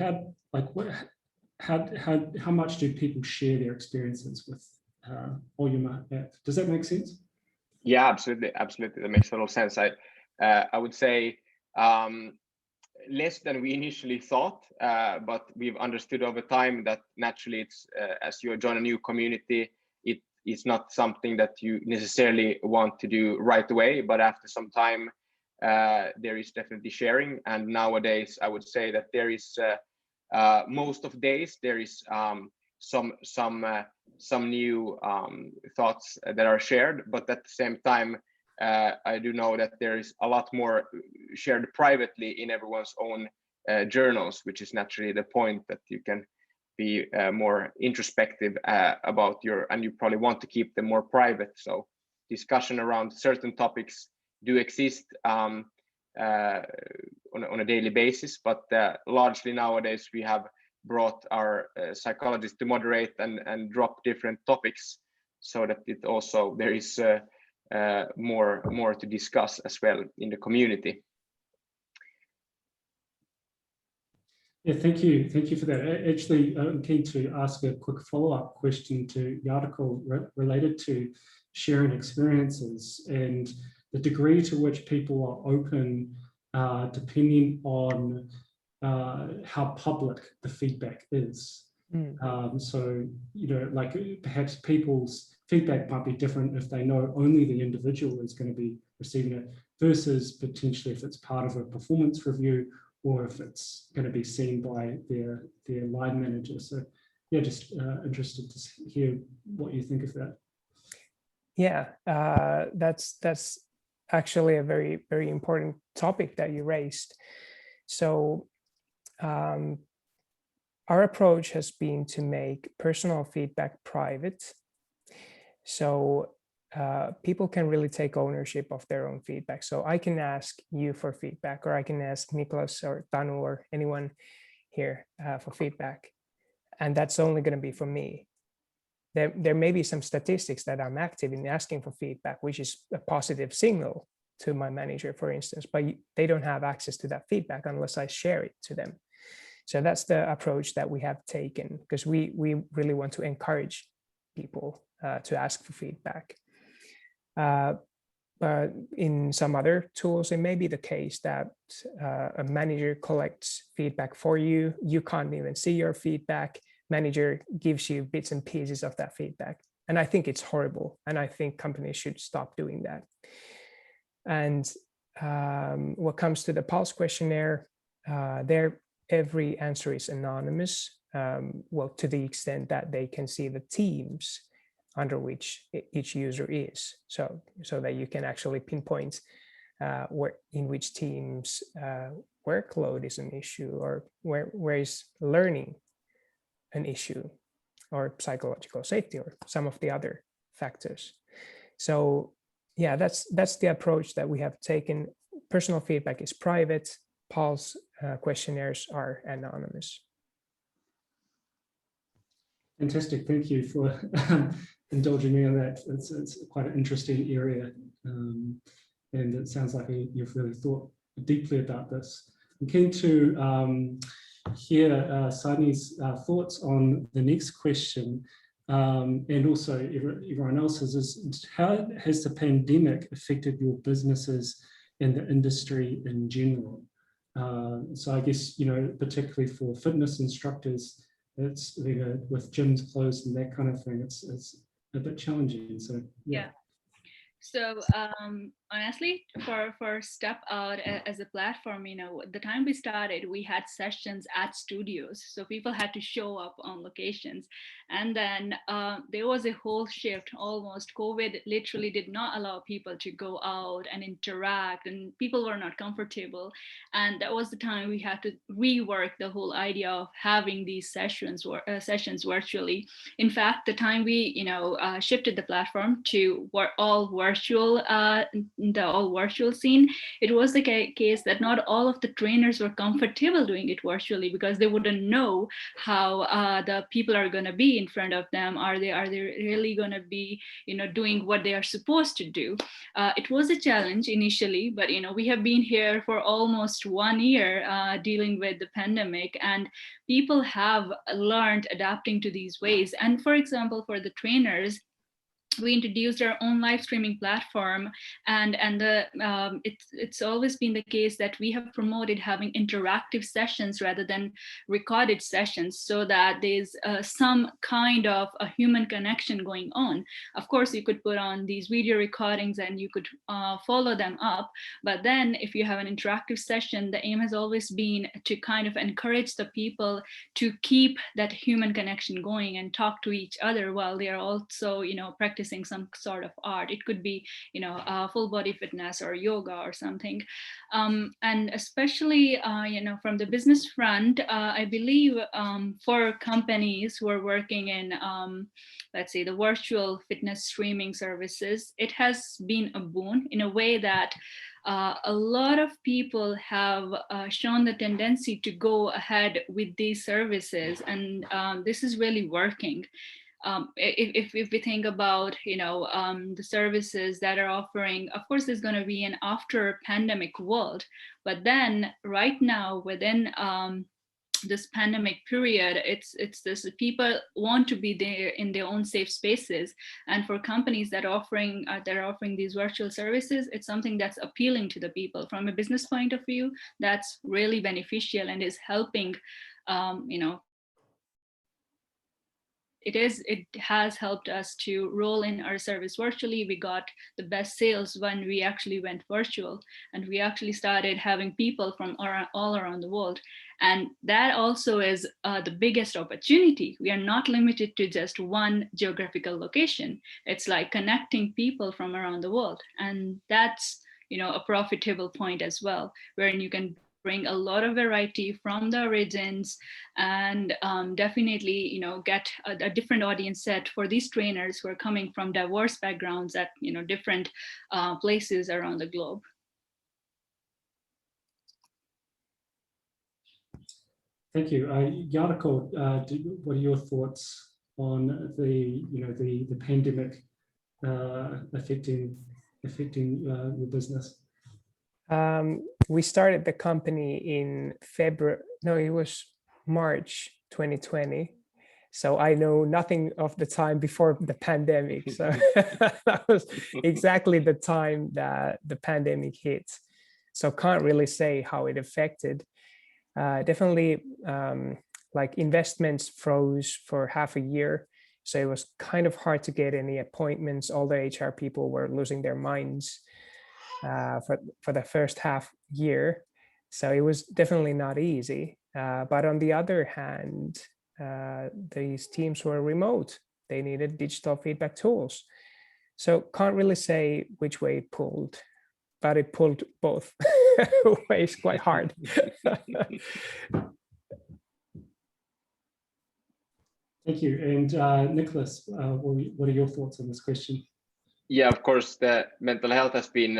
S2: how much do people share their experiences with Oyama app? Does that make sense?
S3: Yeah, absolutely. That makes total sense. I would say less than we initially thought, but we've understood over time that naturally it's as you join a new community, it's not something that you necessarily want to do right away, but after some time there is definitely sharing. And nowadays I would say that there is most of days there is some new thoughts that are shared, but at the same time I do know that there is a lot more shared privately in everyone's own journals, which is naturally the point that you can be more introspective about and you probably want to keep them more private. So discussion around certain topics do exist on a daily basis, but largely nowadays we have brought our psychologists to moderate and drop different topics, so that it also there is more to discuss as well in the community.
S2: Yeah, thank you for that. Actually, I'm keen to ask a quick follow-up question to Jakko related to sharing experiences and the degree to which people are open depending on how public the feedback is. So, like perhaps people's feedback might be different if they know only the individual is going to be receiving it versus potentially if it's part of a performance review or if it's going to be seen by their line manager. So yeah, just interested to hear what you think of that.
S5: Yeah, that's actually a very, very important topic that you raised. So our approach has been to make personal feedback private. So people can really take ownership of their own feedback. So I can ask you for feedback, or I can ask Niklas or Tanu or anyone here for feedback. And that's only going to be from me. There may be some statistics that I'm active in asking for feedback, which is a positive signal to my manager, for instance, but they don't have access to that feedback unless I share it to them. So that's the approach that we have taken, because we really want to encourage people to ask for feedback. But in some other tools, it may be the case that a manager collects feedback for you. You can't even see your feedback. Manager gives you bits and pieces of that feedback. And I think it's horrible. And I think companies should stop doing that. And what comes to the Pulse questionnaire, every answer is anonymous, well, to the extent that they can see the teams under which each user is, so that you can actually pinpoint in which teams workload is an issue, or where is learning an issue, or psychological safety, or some of the other factors. So yeah, that's the approach that we have taken. Personal feedback is private. Pulse questionnaires are anonymous.
S2: Fantastic, thank you for indulging me on that. It's quite an interesting area, and it sounds like you've really thought deeply about this. I'm keen to hear Saini's thoughts on the next question, and also everyone else's, is how has the pandemic affected your businesses and the industry in general? So I guess, particularly for fitness instructors, it's, with gyms closed and that kind of thing, it's a bit challenging. So yeah.
S4: So honestly, for StepOut as a platform, the time we started, we had sessions at studios, so people had to show up on locations, and then there was a whole shift. Almost COVID literally did not allow people to go out and interact, and people were not comfortable, and that was the time we had to rework the whole idea of having these sessions sessions virtually. In fact, the time we shifted the platform to all virtual, the all virtual scene, it was the case that not all of the trainers were comfortable doing it virtually, because they wouldn't know how the people are going to be in front of them. Are they really going to be doing what they are supposed to do? It was a challenge initially, but we have been here for almost 1 year dealing with the pandemic, and people have learned adapting to these ways. And for example, for the trainers, we introduced our own live streaming platform, and it's always been the case that we have promoted having interactive sessions rather than recorded sessions, so that there's some kind of a human connection going on. Of course, you could put on these video recordings and you could follow them up, but then if you have an interactive session, the aim has always been to kind of encourage the people to keep that human connection going and talk to each other while they are also practicing some sort of art. It could be full body fitness or yoga or something, and especially from the business front, I believe for companies who are working in let's say the virtual fitness streaming services, it has been a boon in a way that a lot of people have shown the tendency to go ahead with these services, and this is really working. If we think about the services that are offering, of course there's going to be an after pandemic world, but then right now within this pandemic period, it's this, people want to be there in their own safe spaces, and for companies that are offering these virtual services, it's something that's appealing to the people. From a business point of view, that's really beneficial and is helping, it has helped us to roll in our service virtually. We got the best sales when we actually went virtual, and we actually started having people from all around the world. And that also is the biggest opportunity. We are not limited to just one geographical location. It's like connecting people from around the world. And that's, a profitable point as well, wherein you can bring a lot of variety from the origins, and definitely get a different audience set for these trainers who are coming from diverse backgrounds at different places around the globe.
S2: Thank you. Jakko, what are your thoughts on the pandemic affecting your business?
S5: We started the company in it was March 2020. So I know nothing of the time before the pandemic. So that was exactly the time that the pandemic hit. So can't really say how it affected. Definitely like investments froze for half a year. So it was kind of hard to get any appointments. All the HR people were losing their minds for the first half year. So it was definitely not easy. But on the other hand, these teams were remote. They needed digital feedback tools. So can't really say which way it pulled, but it pulled both ways quite hard.
S2: Thank you. And Niklas, what are your thoughts on this question?
S3: Yeah, of course, the mental health has been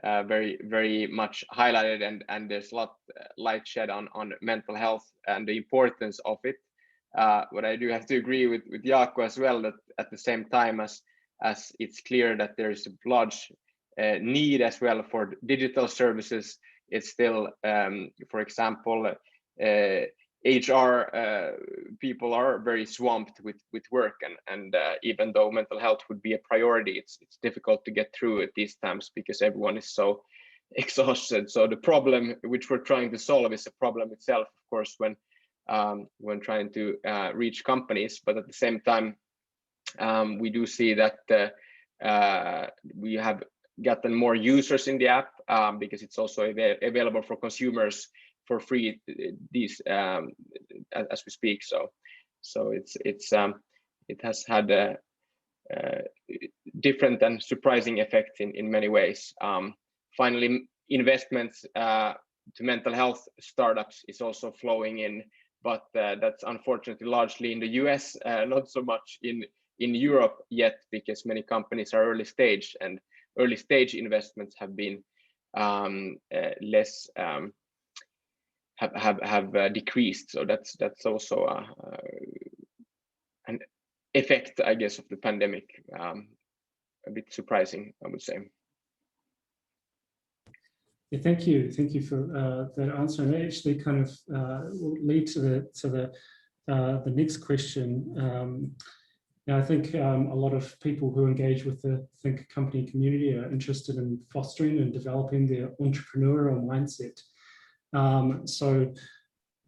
S3: very, very much highlighted, and there's a lot light shed on mental health and the importance of it. But I do have to agree with Jakko as well, that at the same time as it's clear that there is a large need as well for digital services, it's still, for example, HR people are very swamped with work, and even though mental health would be a priority, it's difficult to get through at these times because everyone is so exhausted. So the problem which we're trying to solve is a problem itself, of course, when trying to reach companies. But at the same time, we do see that we have gotten more users in the app because it's also available for consumers for free these as we speak. So it has had a different and surprising effects in many ways. Finally, investments to mental health startups is also flowing in, but that's unfortunately largely in the US, not so much in Europe yet, because many companies are early stage, and early stage investments have been less have decreased. So that's also an effect, I guess, of the pandemic. A bit surprising, I would say.
S2: Yeah, thank you for that answer. And it actually kind of will lead to the next question. Now, I think a lot of people who engage with the Think Company community are interested in fostering and developing their entrepreneurial mindset. So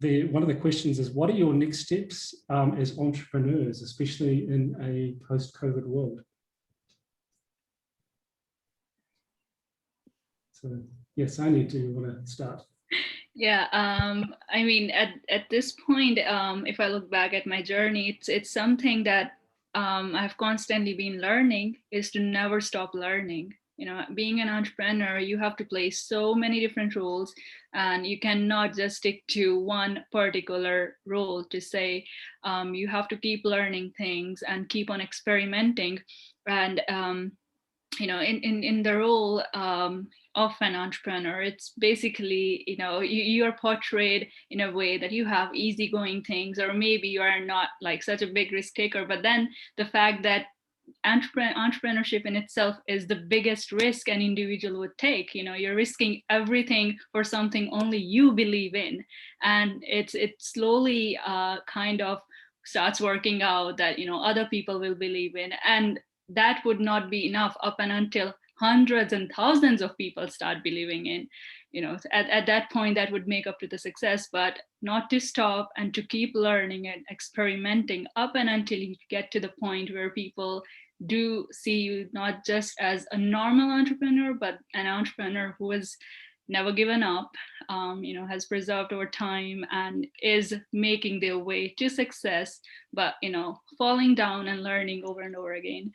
S2: one of the questions is, what are your next steps as entrepreneurs, especially in a post-COVID world? So yes, Saini, do you want to start?
S4: Yeah, I mean, at this point, if I look back at my journey, it's something that I've constantly been learning, is to never stop learning. Being an entrepreneur, you have to play so many different roles, and you cannot just stick to one particular role to say. You have to keep learning things and keep on experimenting. And in the role of an entrepreneur, it's basically, you are portrayed in a way that you have easygoing things, or maybe you are not like such a big risk taker. But then the fact that entrepreneurship in itself is the biggest risk an individual would take. You're risking everything for something only you believe in, and it slowly kind of starts working out that other people will believe in, and that would not be enough up and until hundreds and thousands of people start believing in. At that point that would make up to the success, but not to stop and to keep learning and experimenting up and until you get to the point where people do see you not just as a normal entrepreneur, but an entrepreneur who has never given up, has preserved over time and is making their way to success, but falling down and learning over and over again.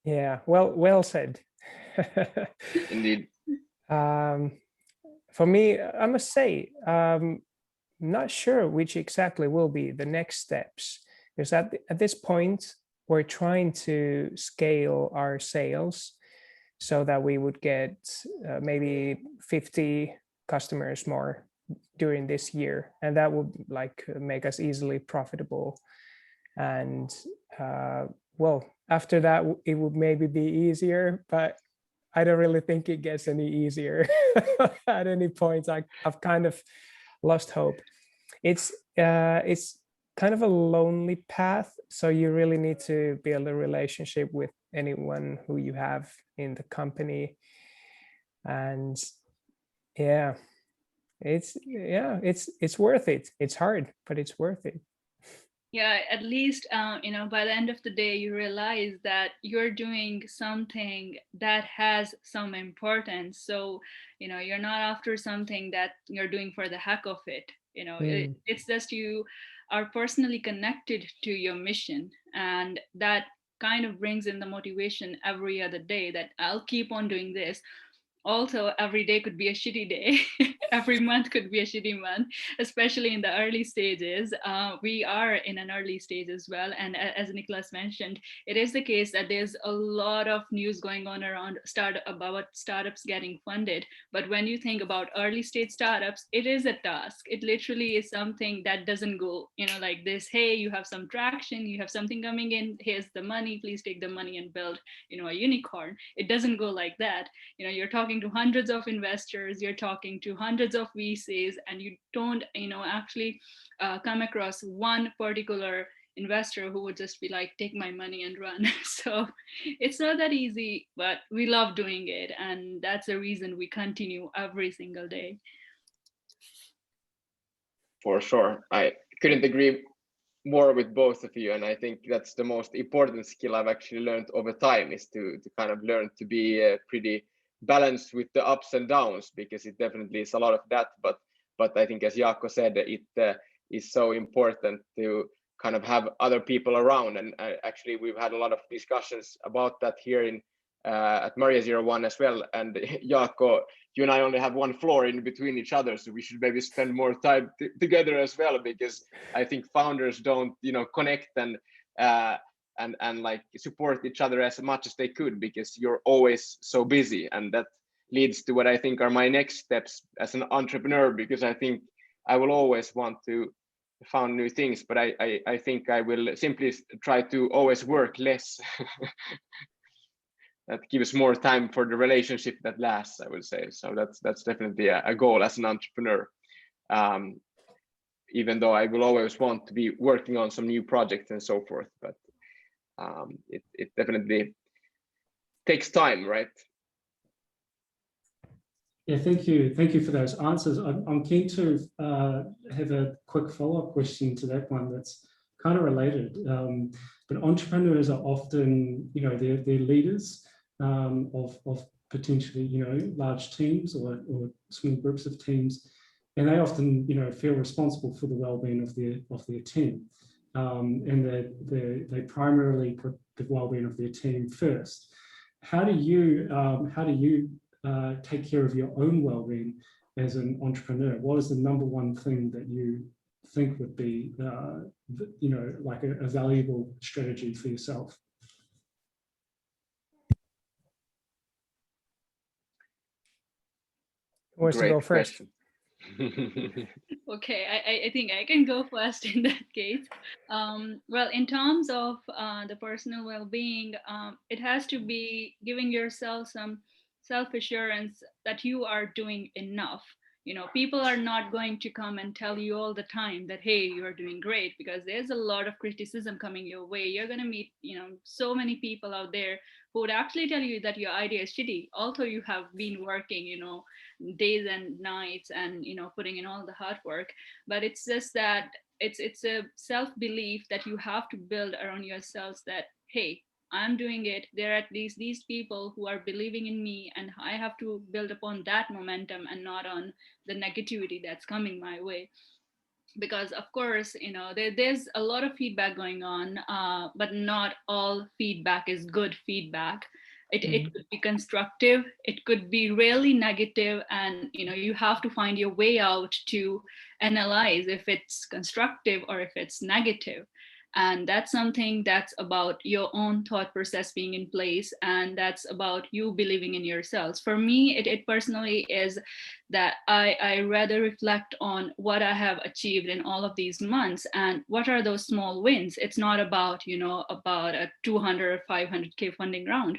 S5: Yeah, well said.
S3: Indeed.
S5: For me, I must say, not sure which exactly will be the next steps, because at this point, we're trying to scale our sales so that we would get maybe 50 customers more during this year, and that would make us easily profitable. And well, after that, it would maybe be easier, but I don't really think it gets any easier at any point. I've kind of lost hope. It's kind of a lonely path, so you really need to build a relationship with anyone who you have in the company. And it's worth it. It's hard, but it's worth it.
S4: Yeah, at least, by the end of the day, you realize that you're doing something that has some importance. So, you're not after something that you're doing for the heck of it. It's just you are personally connected to your mission. And that kind of brings in the motivation every other day that I'll keep on doing this. Also, every day could be a shitty day. Every month could be a shitty month, especially in the early stages. We are in an early stage as well. And as Niklas mentioned, it is the case that there's a lot of news going on around about startups getting funded. But when you think about early stage startups, it is a task. It literally is something that doesn't go, like this, hey, you have some traction, you have something coming in, here's the money, please take the money and build, a unicorn. It doesn't go like that. You're talking to hundreds of investors, you're talking to hundreds of VCs, and you don't actually come across one particular investor who would just be like, take my money and run. So it's not that easy, but we love doing it, and that's the reason we continue every single day.
S3: For sure, I couldn't agree more with both of you, and I think that's the most important skill I've actually learned over time, is to kind of learn to be pretty balanced with the ups and downs, because it definitely is a lot of that, but I think, as Jakko said, it is so important to kind of have other people around, and actually we've had a lot of discussions about that here in at Maria 01 as well. And Jakko, you and I only have one floor in between each other, so we should maybe spend more time together as well, because I think founders don't connect and like support each other as much as they could, because you're always so busy. And that leads to what I think are my next steps as an entrepreneur, because I think I will always want to found new things, but I think I will simply try to always work less. That gives more time for the relationship that lasts, I would say. So that's definitely a goal as an entrepreneur. Even though I will always want to be working on some new projects and so forth, but it definitely takes time, right?
S2: Yeah, thank you for those answers. I'm keen to have a quick follow-up question to that one that's kind of related. But entrepreneurs are often, they're leaders of potentially, large teams or small groups of teams, and they often, feel responsible for the well-being of their team, and they primarily put the well-being of their team first. How do you take care of your own well-being as an entrepreneur? What is the number one thing that you think would be, like a valuable strategy for yourself?
S5: Who wants to go first?
S3: Question.
S4: Okay, I think I can go first in that case. Well, in terms of the personal well-being, it has to be giving yourself some self-assurance that you are doing enough. You know, people are not going to come and tell you all the time that, hey, you are doing great, because there's a lot of criticism coming your way. You're going to meet, you know, so many people out there who would actually tell you that your idea is shitty, although you have been working, you know, days and nights and, you know, putting in all the hard work. But it's just that it's a self-belief that you have to build around yourselves, that, hey, I'm doing it, there are at least these people who are believing in me, and I have to build upon that momentum and not on the negativity that's coming my way. Because of course, you know, there's a lot of feedback going on, but not all feedback is good feedback. It could be constructive, it could be really negative, and you know, you have to find your way out to analyze if it's constructive or if it's negative. And that's something that's about your own thought process being in place, and that's about you believing in yourselves. For me, it personally is that I rather reflect on what I have achieved in all of these months and what are those small wins. It's not about, you know, about a 200 or 500K funding round.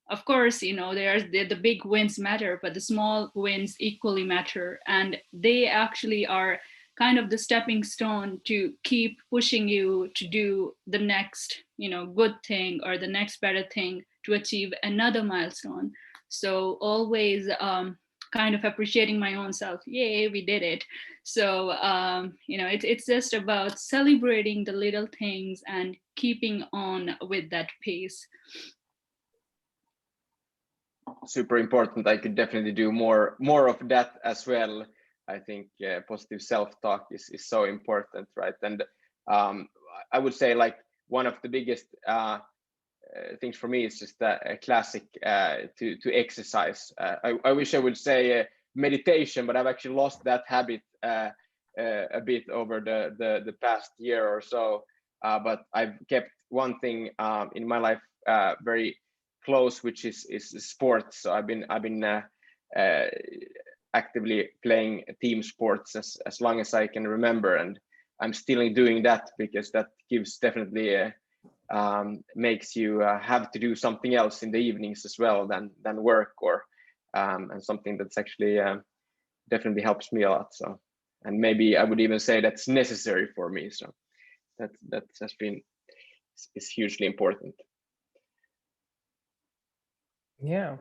S4: Of course, you know, the big wins matter, but the small wins equally matter. And they actually are kind of the stepping stone to keep pushing you to do the next, you know, good thing or the next better thing to achieve another milestone. So always kind of appreciating my own self. Yay, we did it. So, you know, it's just about celebrating the little things and keeping on with that pace.
S3: Super important. I could definitely do more of that as well. I think positive self-talk is so important, right? And I would say, like, one of the biggest things for me is just a classic to exercise. I wish I would say meditation, but I've actually lost that habit a bit over the past year or so. But I've kept one thing in my life very close, which is sports. So I've been actively playing team sports as long as I can remember, and I'm still doing that because that gives definitely makes you have to do something else in the evenings as well than work, or and something that's actually definitely helps me a lot. So, and maybe I would even say that's necessary for me. So that has been is hugely important.
S5: Yeah.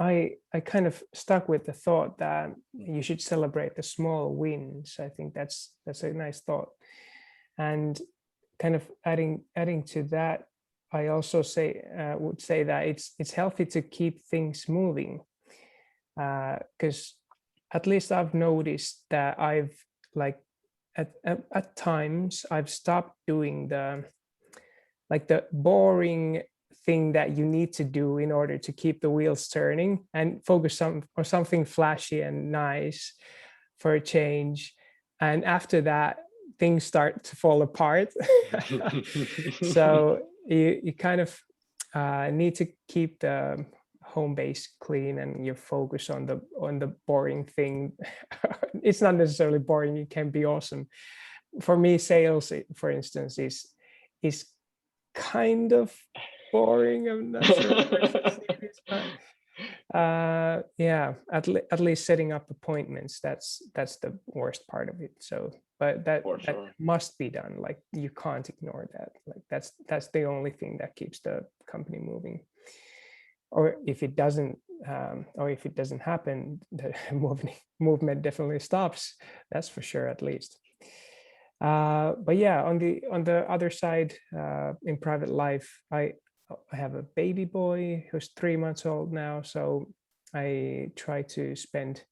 S5: I kind of stuck with the thought that you should celebrate the small wins. I think that's a nice thought. And kind of adding to that, I also would say that it's healthy to keep things moving, because at least I've noticed that I've, like, at times I've stopped doing the boring thing that you need to do in order to keep the wheels turning and focus on something flashy and nice for a change. And after that, things start to fall apart. So you kind of need to keep the home base clean and you focus on the boring thing. It's not necessarily boring, it can be awesome. For me, sales, for instance, is kind of boring. I'm not sure if I should say this, but yeah, at least setting up appointments, that's the worst part of it. So, but that must be done. Like, you can't ignore that. Like, that's the only thing that keeps the company moving. Or if it doesn't happen, the movement definitely stops. That's for sure, at least. But yeah, on the other side, in private life, I have a baby boy who's 3 months old now, so I try to spend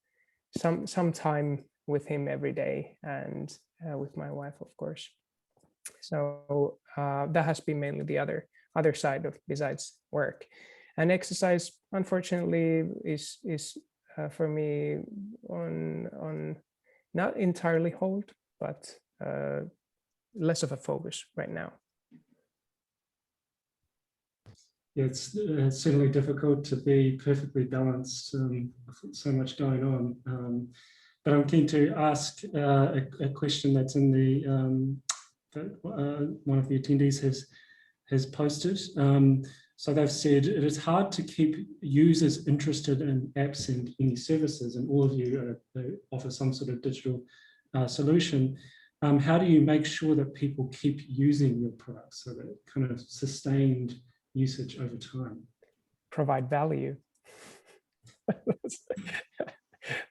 S5: some time with him every day, and with my wife, of course. So that has been mainly the other side of, besides work. And exercise, unfortunately, is for me on not entirely hold, but less of a focus right now.
S2: it's certainly difficult to be perfectly balanced with so much going on. But I'm keen to ask a question that's in the that one of the attendees has posted. So they've said it is hard to keep users interested in apps and any services, and all of you offer some sort of digital solution. How do you make sure that people keep using your products so that kind of sustained usage over time?
S5: Provide value.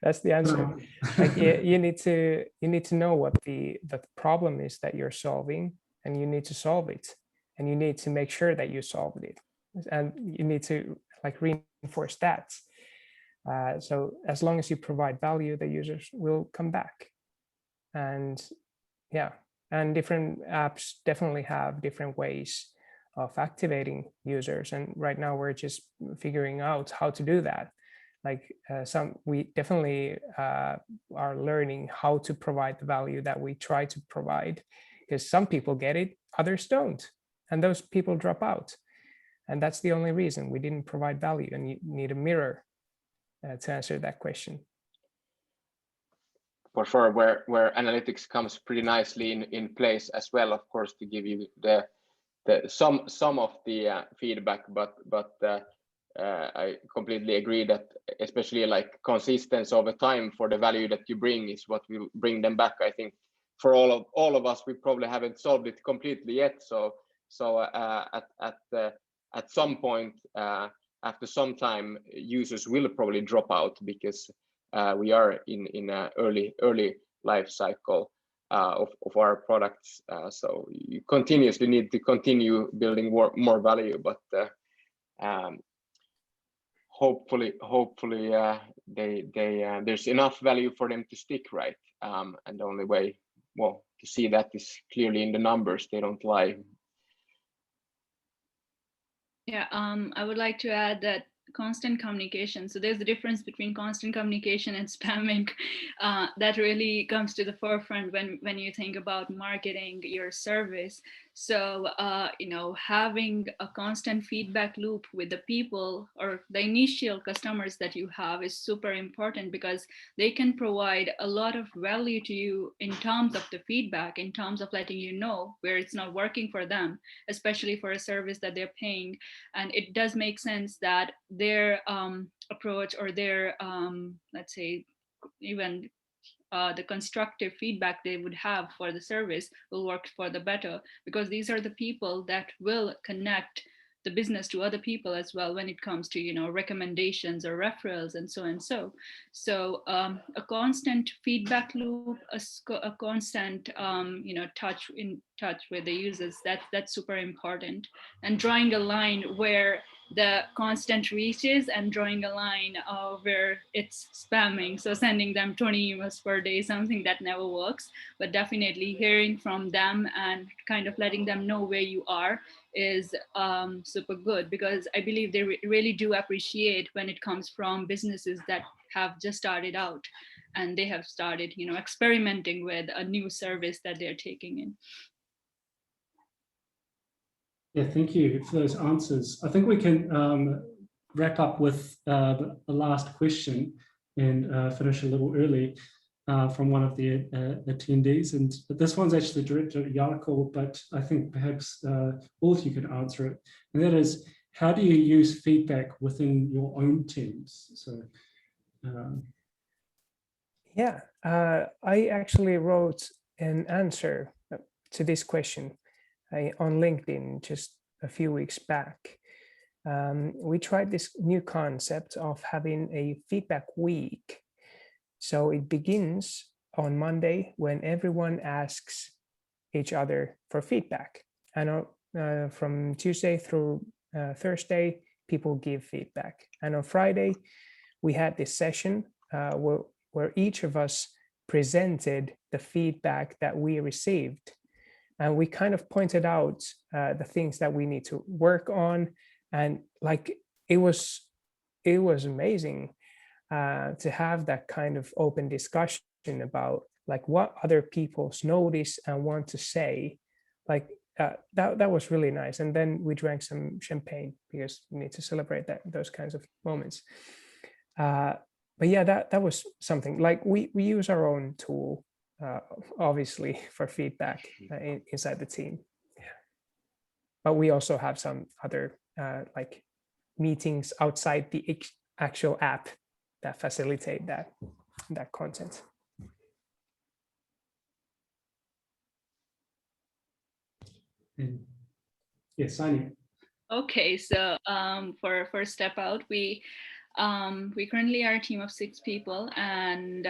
S5: That's the answer. Like, you need to know what the problem is that you're solving, and you need to solve it, and you need to make sure that you solved it, and you need to like reinforce that. So as long as you provide value, the users will come back. And yeah, and different apps definitely have different ways of activating users, and right now we're just figuring out how to do that. Like we definitely are learning how to provide the value that we try to provide, because some people get it, others don't, and those people drop out. And that's the only reason we didn't provide value, and you need a mirror to answer that question.
S3: For sure, where analytics comes pretty nicely in place as well, of course, to give you the some of the feedback, but I completely agree that especially like consistency over time for the value that you bring is what will bring them back. I think for all of us, we probably haven't solved it completely yet. So at some point after some time, users will probably drop out, because we are in a early life cycle of our products. So you continuously need to continue building more value, but hopefully there's enough value for them to stick, right? And the only way, well, to see that is clearly in the numbers. They don't lie.
S4: Yeah, I would like to add that constant communication. So there's a difference between constant communication and spamming that really comes to the forefront when you think about marketing your service. So, having a constant feedback loop with the people or the initial customers that you have is super important, because they can provide a lot of value to you in terms of the feedback, in terms of letting you know where it's not working for them, especially for a service that they're paying. And it does make sense that their approach or their, let's say, even the constructive feedback they would have for the service will work for the better, because these are the people that will connect the business to other people as well when it comes to recommendations or referrals and so and so. So a constant feedback loop, a constant touch with the users, that's super important. And drawing a line where the constant reaches, and drawing a line where it's spamming, so sending them 20 emails per day, something that never works. But definitely hearing from them and kind of letting them know where you are is super good, because I believe they really do appreciate when it comes from businesses that have just started out and they have started experimenting with a new service that they're taking in.
S2: Yeah, thank you for those answers. I think we can wrap up with the last question and finish a little early from one of the attendees. And this one's actually directed at Jakko, but I think perhaps all of you could answer it. And that is, how do you use feedback within your own teams? So,
S5: yeah, I actually wrote an answer to this question on LinkedIn just a few weeks back. We tried this new concept of having a feedback week. So it begins on Monday when everyone asks each other for feedback. And from Tuesday through Thursday, people give feedback. And on Friday, we had this session where each of us presented the feedback that we received. And we kind of pointed out the things that we need to work on. And like, it was amazing to have that kind of open discussion about like what other people's notice and want to say. Like, that was really nice. And then we drank some champagne because we need to celebrate those kinds of moments. But yeah, that was something. Like we use our own tool, obviously, for feedback inside the team. But we also have some other like meetings outside the actual app that facilitate that content.
S2: Yes, Saini.
S4: Okay, so for StepOut, we currently are a team of 6 people, and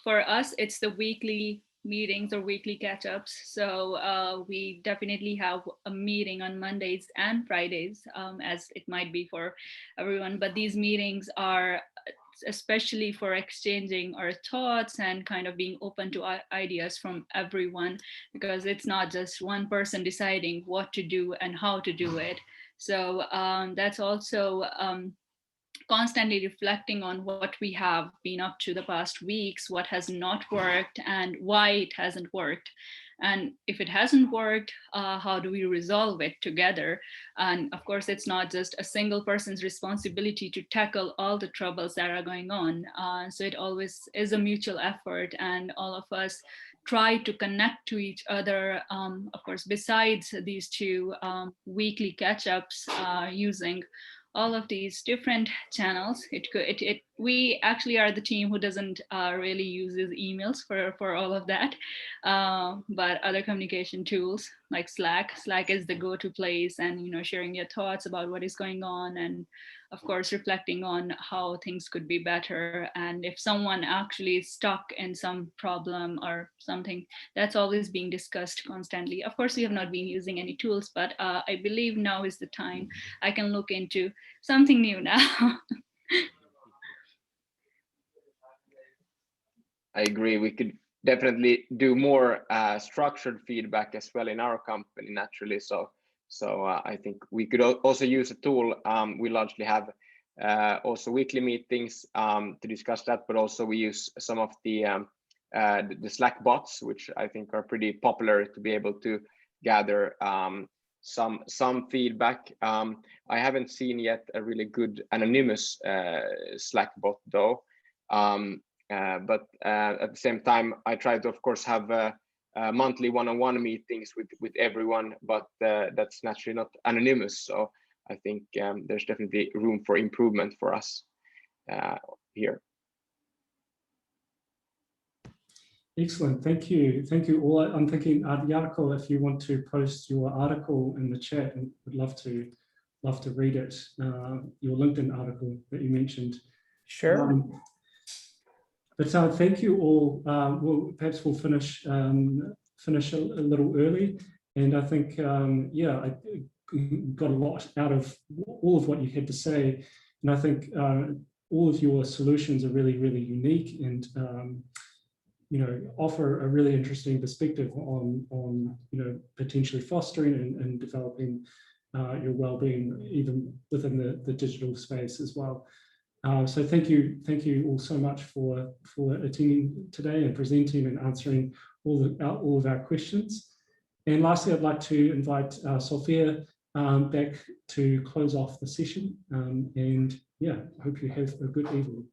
S4: for us, it's the weekly meetings or weekly catch-ups. So we definitely have a meeting on Mondays and Fridays, as it might be for everyone. But these meetings are especially for exchanging our thoughts and kind of being open to ideas from everyone, because it's not just one person deciding what to do and how to do it. So that's also constantly reflecting on what we have been up to the past weeks, what has not worked and why it hasn't worked. And if it hasn't worked, how do we resolve it together? And of course, it's not just a single person's responsibility to tackle all the troubles that are going on. So it always is a mutual effort, and all of us try to connect to each other, of course, besides these 2 weekly catch-ups, using all of these different channels. We actually are the team who doesn't really uses emails for all of that, but other communication tools like Slack is the go-to place, and sharing your thoughts about what is going on, and of course reflecting on how things could be better. And if someone actually is stuck in some problem or something, that's always being discussed constantly. Of course, we have not been using any tools, but I believe now is the time I can look into something new now.
S3: I agree. We could definitely do more structured feedback as well in our company, naturally. So I think we could also use a tool. We largely have also weekly meetings to discuss that, but also we use some of the Slack bots, which I think are pretty popular to be able to gather some feedback. I haven't seen yet a really good anonymous Slack bot though. But at the same time, I try to, of course, have monthly one-on-one meetings with everyone, but that's naturally not anonymous. So I think there's definitely room for improvement for us here.
S2: Excellent, thank you all. I'm thinking, Jakko, if you want to post your article in the chat, and would love to read it, your LinkedIn article that you mentioned.
S5: Sure.
S2: But thank you all. Perhaps we'll finish a little early, and I think yeah, I got a lot out of all of what you had to say, and I think all of your solutions are really unique, and offer a really interesting perspective on potentially fostering and developing your well-being even within the digital space as well. So thank you all so much for attending today and presenting and answering all of our questions. And lastly, I'd like to invite Sophia back to close off the session. And yeah, I hope you have a good evening.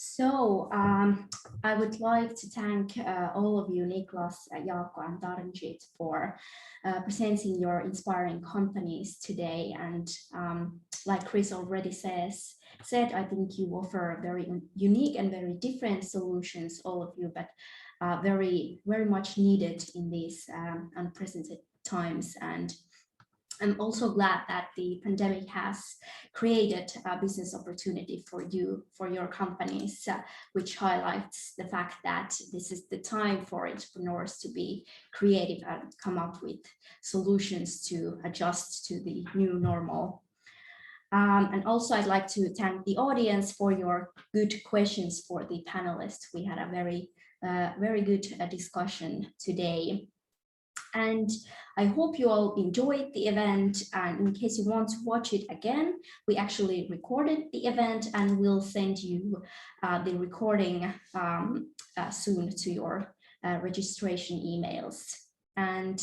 S1: So I would like to thank all of you, Niklas, Jakko, and Tarnjit, for presenting your inspiring companies today. And like Chris already said, I think you offer very unique and very different solutions, all of you, but very much needed in these unprecedented times. And I'm also glad that the pandemic has created a business opportunity for you, for your companies, which highlights the fact that this is the time for entrepreneurs to be creative and come up with solutions to adjust to the new normal. And also I'd like to thank the audience for your good questions for the panelists. We had a very very good discussion today. And I hope you all enjoyed the event. And in case you want to watch it again, we actually recorded the event and we'll send you the recording soon to your registration emails. And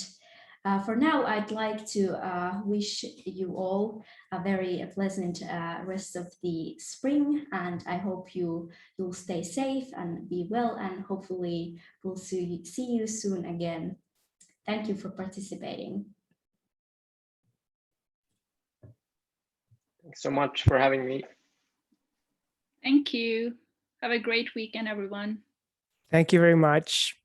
S1: for now, I'd like to wish you all a very pleasant rest of the spring, and I hope you'll stay safe and be well, and hopefully we'll see you soon again. Thank you for participating.
S3: Thanks so much for having me.
S4: Thank you. Have a great weekend, everyone.
S5: Thank you very much.